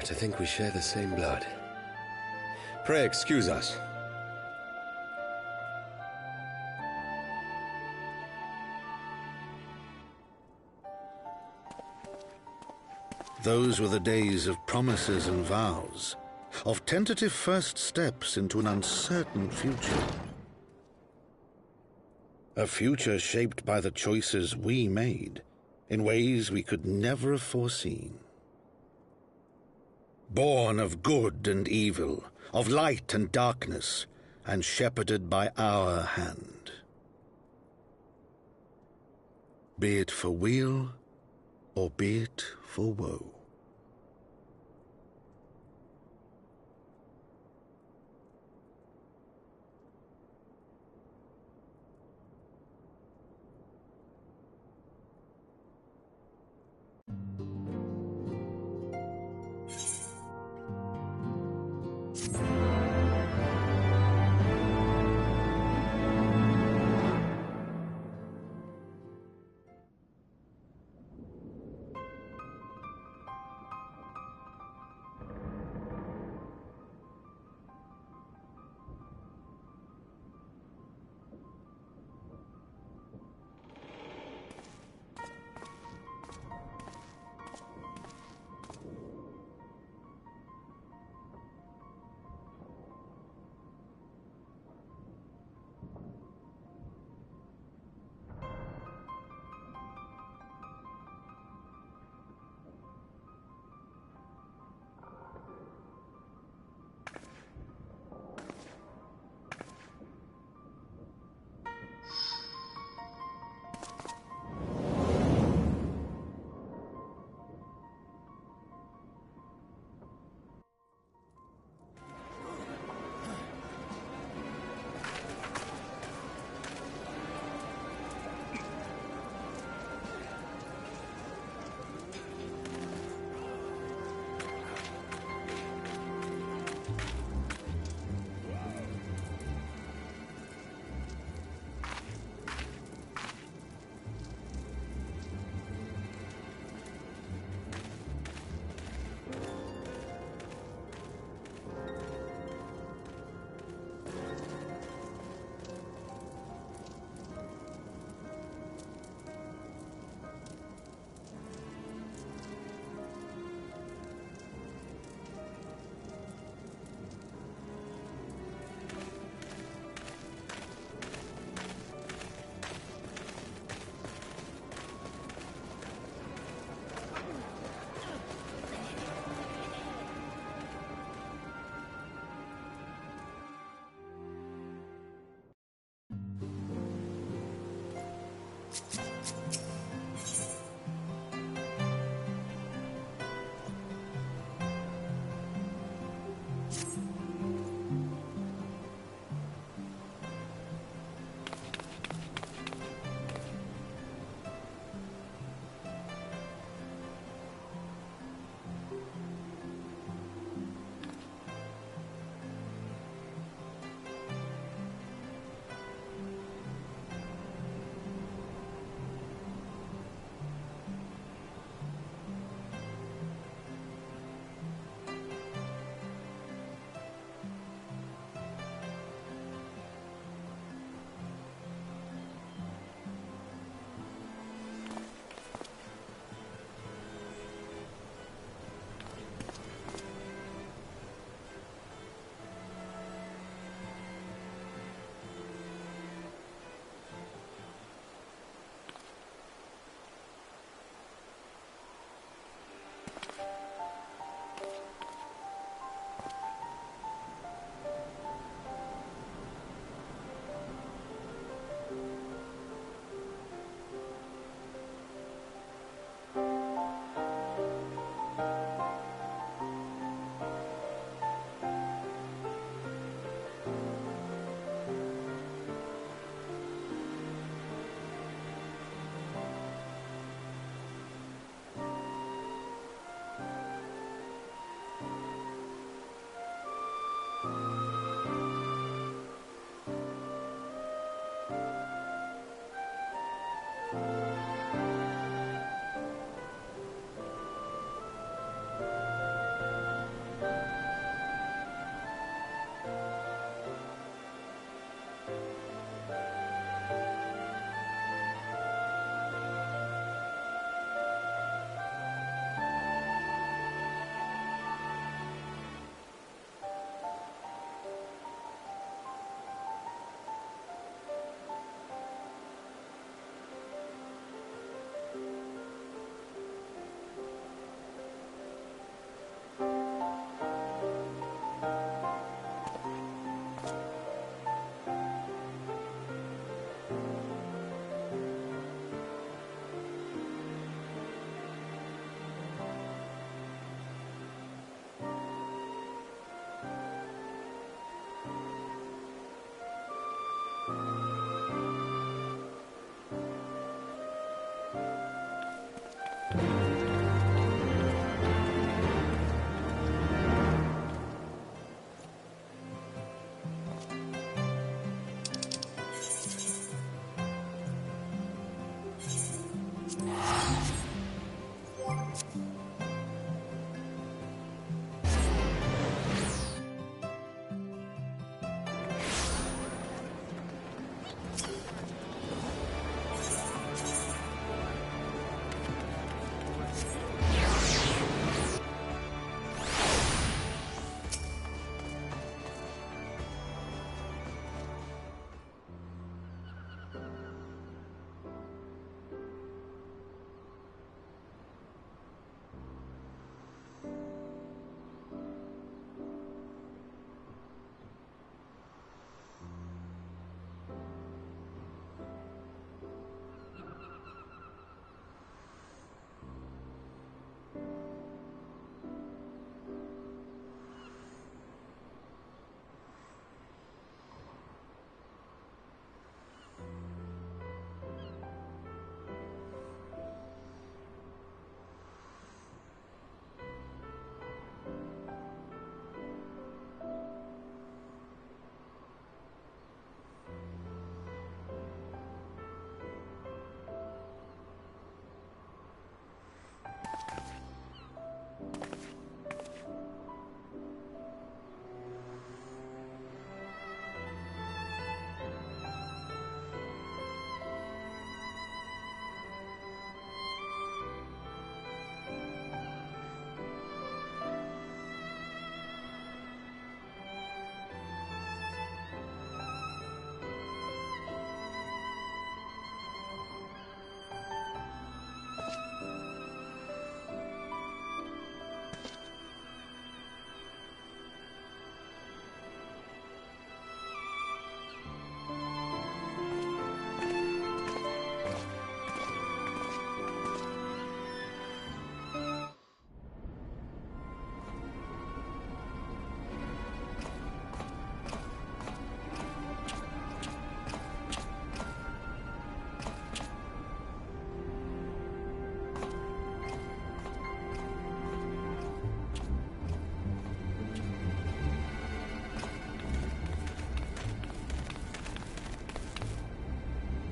S13: To think we share the same blood. Pray excuse us.
S5: Those were the days of promises and vows, of tentative first steps into an uncertain future. A future shaped by the choices we made, in ways we could never have foreseen. Born of good and evil, of light and darkness, and shepherded by our hand. Be it for weal, or be it for woe.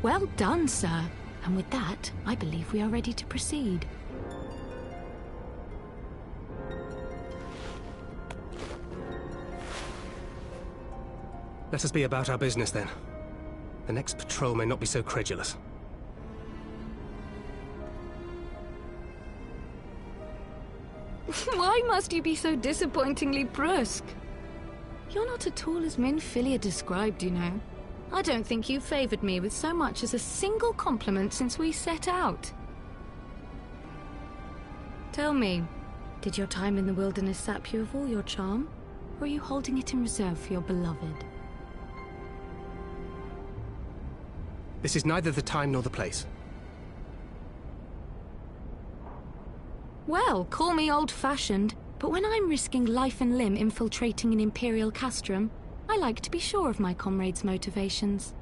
S6: Well done, sir. And with that, I believe we are ready to proceed.
S11: Let us be about our business, then. The next patrol may not be so credulous.
S6: Why must you be so disappointingly brusque? You're not at all as Minfilia described, you know. I don't think you've favored me with so much as a single compliment since we set out. Tell me, did your time in the wilderness sap you of all your charm? Or are you holding it in reserve for your beloved?
S11: This is neither the time nor the place.
S6: Well, call me old-fashioned, but when I'm risking life and limb infiltrating an Imperial castrum, I like to be sure of my comrades' motivations.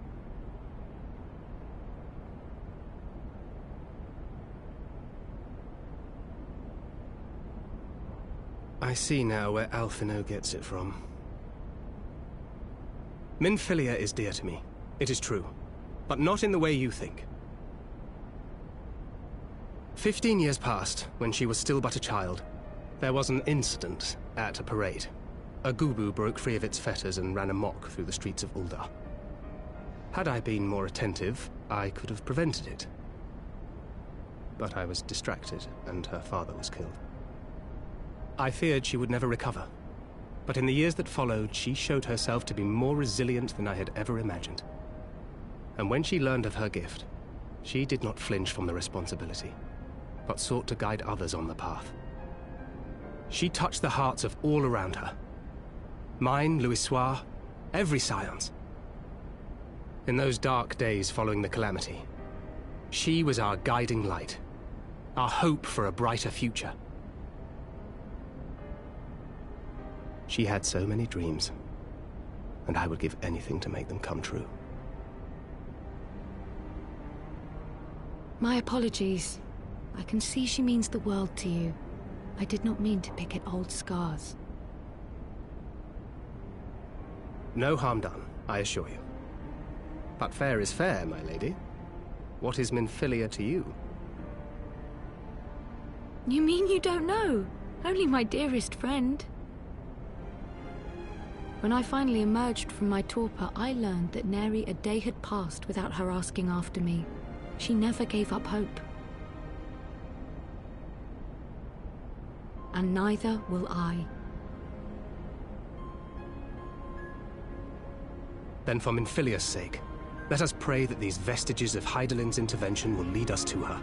S11: I see now where Alphino gets it from. Minfilia is dear to me, it is true, but not in the way you think. 15 years passed, when she was still but a child. There was an incident at a parade. A Gubu broke free of its fetters and ran amok through the streets of Ul'dah. Had I been more attentive, I could have prevented it. But I was distracted, and her father was killed. I feared she would never recover. But in the years that followed, she showed herself to be more resilient than I had ever imagined. And when she learned of her gift, she did not flinch from the responsibility, but sought to guide others on the path. She touched the hearts of all around her. Mine, Louisoix, every science. In those dark days following the calamity, she was our guiding light, our hope for a brighter future. She had so many dreams, and I would give anything to make them come true.
S6: My apologies. I can see she means the world to you. I did not mean to pick at old scars.
S11: No harm done, I assure you. But fair is fair, my lady. What is Minfilia to you?
S6: You mean you don't know? Only my dearest friend. When I finally emerged from my torpor, I learned that nary a day had passed without her asking after me. She never gave up hope. And neither will I.
S11: Then for Minfilia's sake, let us pray that these vestiges of Hydaelyn's intervention will lead us to her.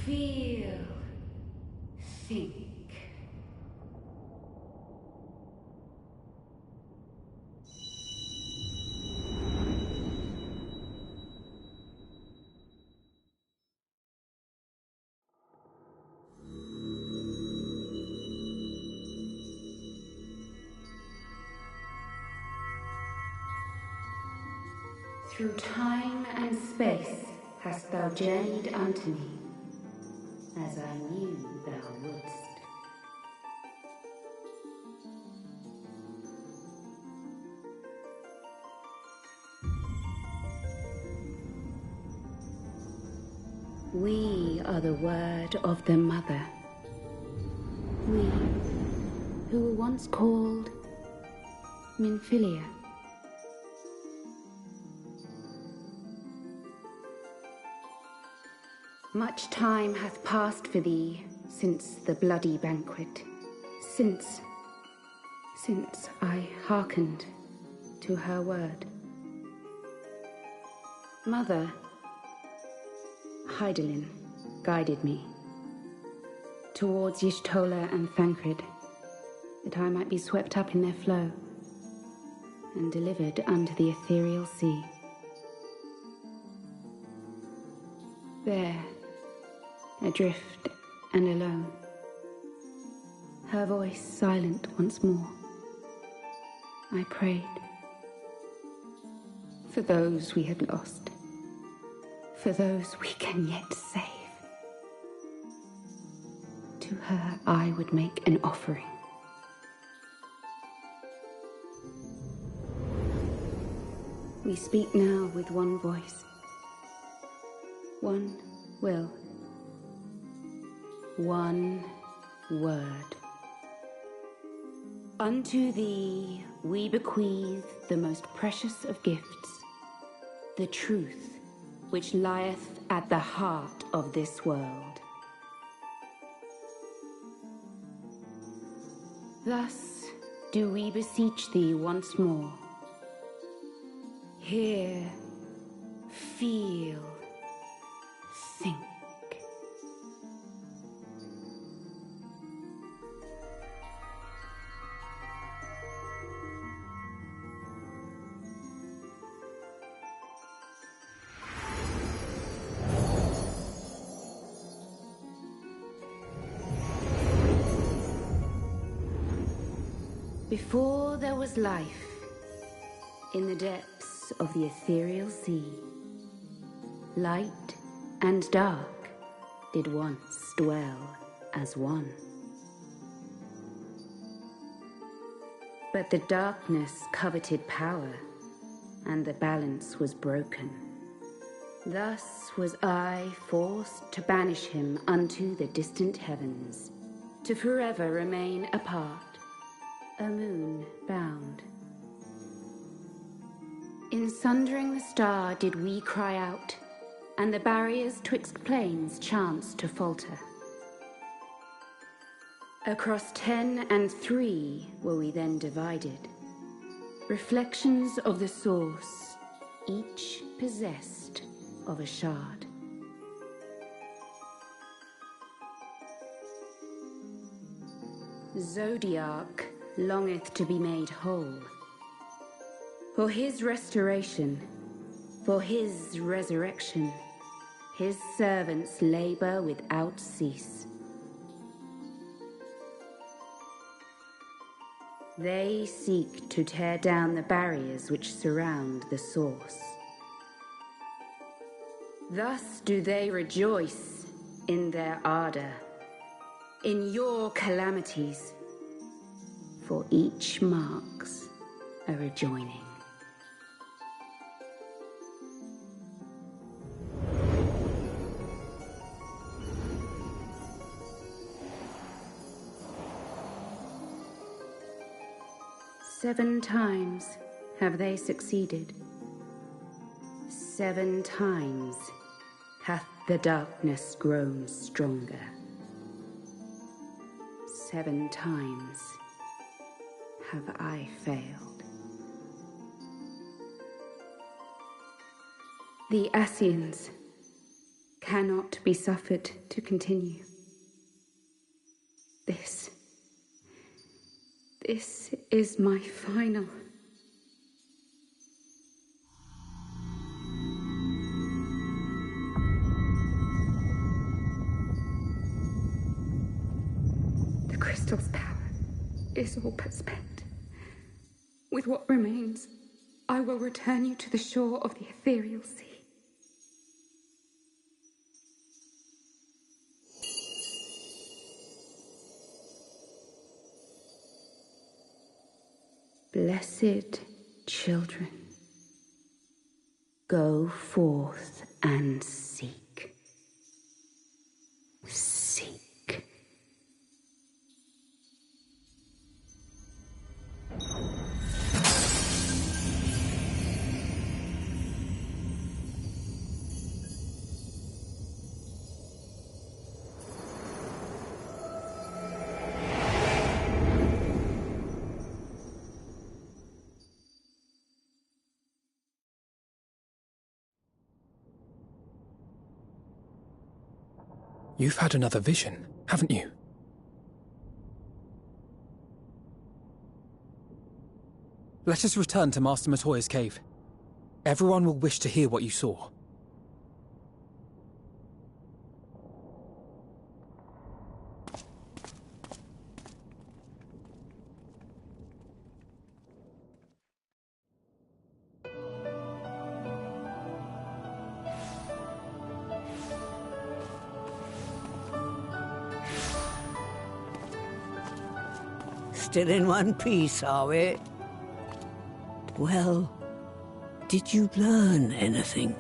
S4: Feel. Think. Through time and space hast thou journeyed unto me, as I knew thou wouldst. We are the word of the Mother. We, who were once called Minfilia. Much time hath passed for thee since the bloody banquet, since I hearkened to her word. Mother, Hydaelyn, guided me towards Y'shtola and Thancred, that I might be swept up in their flow and delivered unto the ethereal sea. There, adrift and alone, her voice silent once more, I prayed for those we had lost, for those we can yet save. To her I would make an offering. We speak now with one voice, one will, one word. Unto thee we bequeath the most precious of gifts, the truth which lieth at the heart of this world. Thus do we beseech thee once more. Hear, feel, think. Before there was life, in the depths of the ethereal sea, light and dark did once dwell as one. But the darkness coveted power, and the balance was broken. Thus was I forced to banish him unto the distant heavens, to forever remain apart, a moon bound. In sundering the star did we cry out, and the barriers twixt planes chanced to falter. Across 10 and 3 were we then divided, reflections of the source, each possessed of a shard. Zodiac longeth to be made whole. For his restoration, for his resurrection, his servants labor without cease. They seek to tear down the barriers which surround the source. Thus do they rejoice in their ardor, in your calamities, for each marks a rejoining. Seven times have they succeeded. 7 times hath the darkness grown stronger. 7 times have I failed. The Ascians,
S15: cannot be suffered to continue. This is my final. The crystal's power is all but spent. With what remains, I will return you to the shore of the ethereal sea. Blessed children, go forth and seek. Seek.
S3: You've had another vision, haven't you? Let us return to Master Matoya's cave. Everyone will wish to hear what you saw.
S8: Still in one piece, are we? Well, did you learn anything?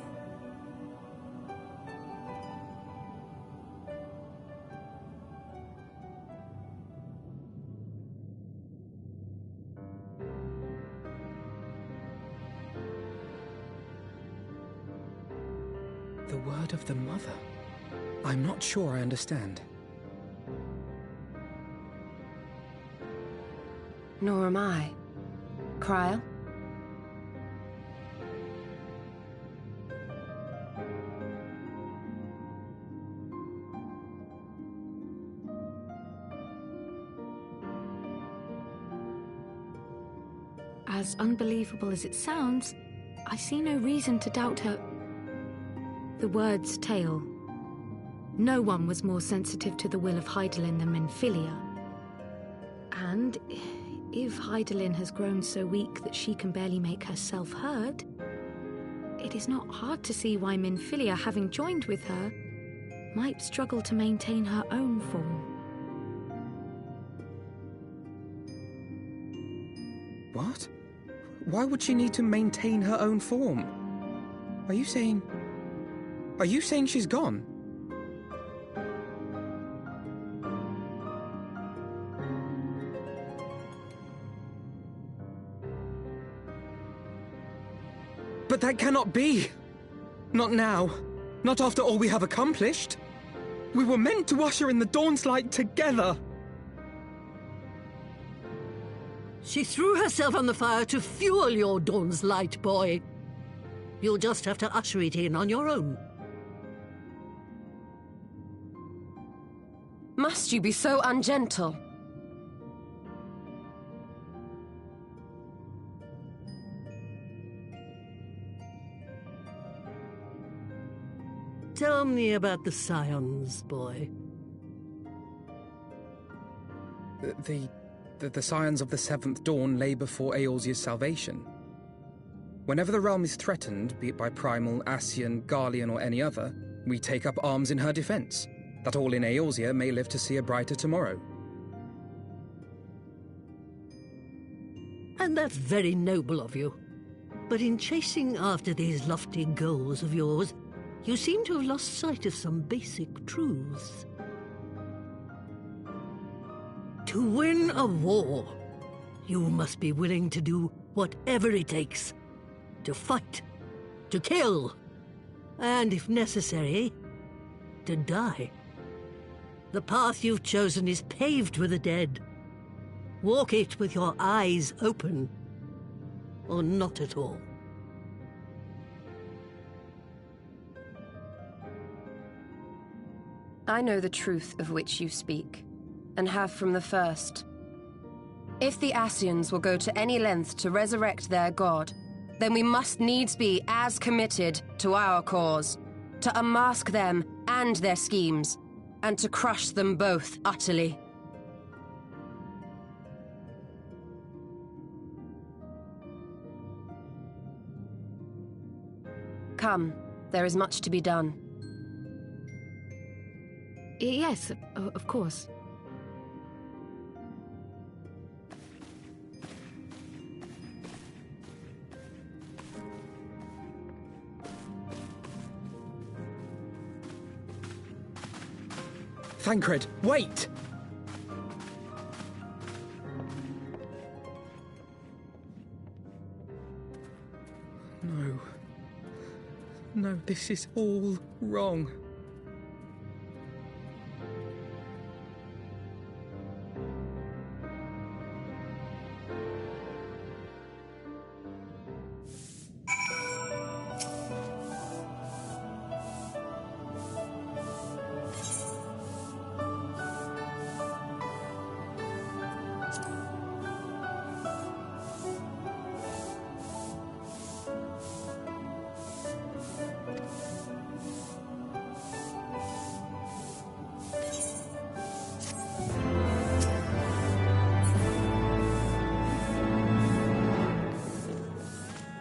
S3: The word of the mother? I'm not sure I understand.
S7: Nor am I. Cryle?
S6: As unbelievable as it sounds, I see no reason to doubt her. The word's tale. No one was more sensitive to the will of Hydaelyn than Minfilia. And if Hydaelyn has grown so weak that she can barely make herself heard, it is not hard to see why Minfilia, having joined with her, might struggle to maintain her own form.
S3: What? Why would she need to maintain her own form? Are you saying she's gone? But that cannot be! Not now. Not after all we have accomplished. We were meant to usher in the dawn's light together.
S8: She threw herself on the fire to fuel your dawn's light, boy. You'll just have to usher it in on your own.
S7: Must you be so ungentle?
S8: Tell me about the Scions, boy.
S3: The Scions of the Seventh Dawn lay before Eorzea's salvation. Whenever the realm is threatened, be it by Primal, Ascian, Garlean, or any other, we take up arms in her defense, that all in Eorzea may live to see a brighter tomorrow.
S8: And that's very noble of you. But in chasing after these lofty goals of yours, you seem to have lost sight of some basic truths. To win a war, you must be willing to do whatever it takes. To fight, to kill, and if necessary, to die. The path you've chosen is paved with the dead. Walk it with your eyes open, or not at all.
S7: I know the truth of which you speak, and have from the first. If the Ascians will go to any length to resurrect their god, then we must needs be as committed to our cause, to unmask them and their schemes, and to crush them both utterly. Come, there is much to be done.
S6: Yes, of course.
S3: Thancred, wait! No. No, this is all wrong.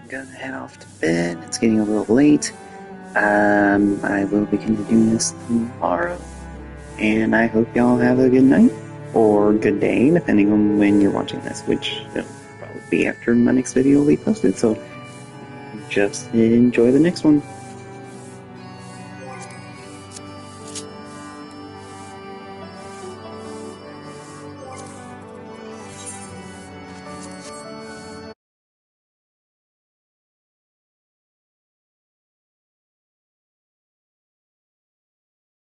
S1: Gonna head off to bed. It's getting a little late. I will be continuing this tomorrow, and I hope y'all have a good night or good day, depending on when you're watching this, which will probably be after my next video will be posted. So just enjoy the next one.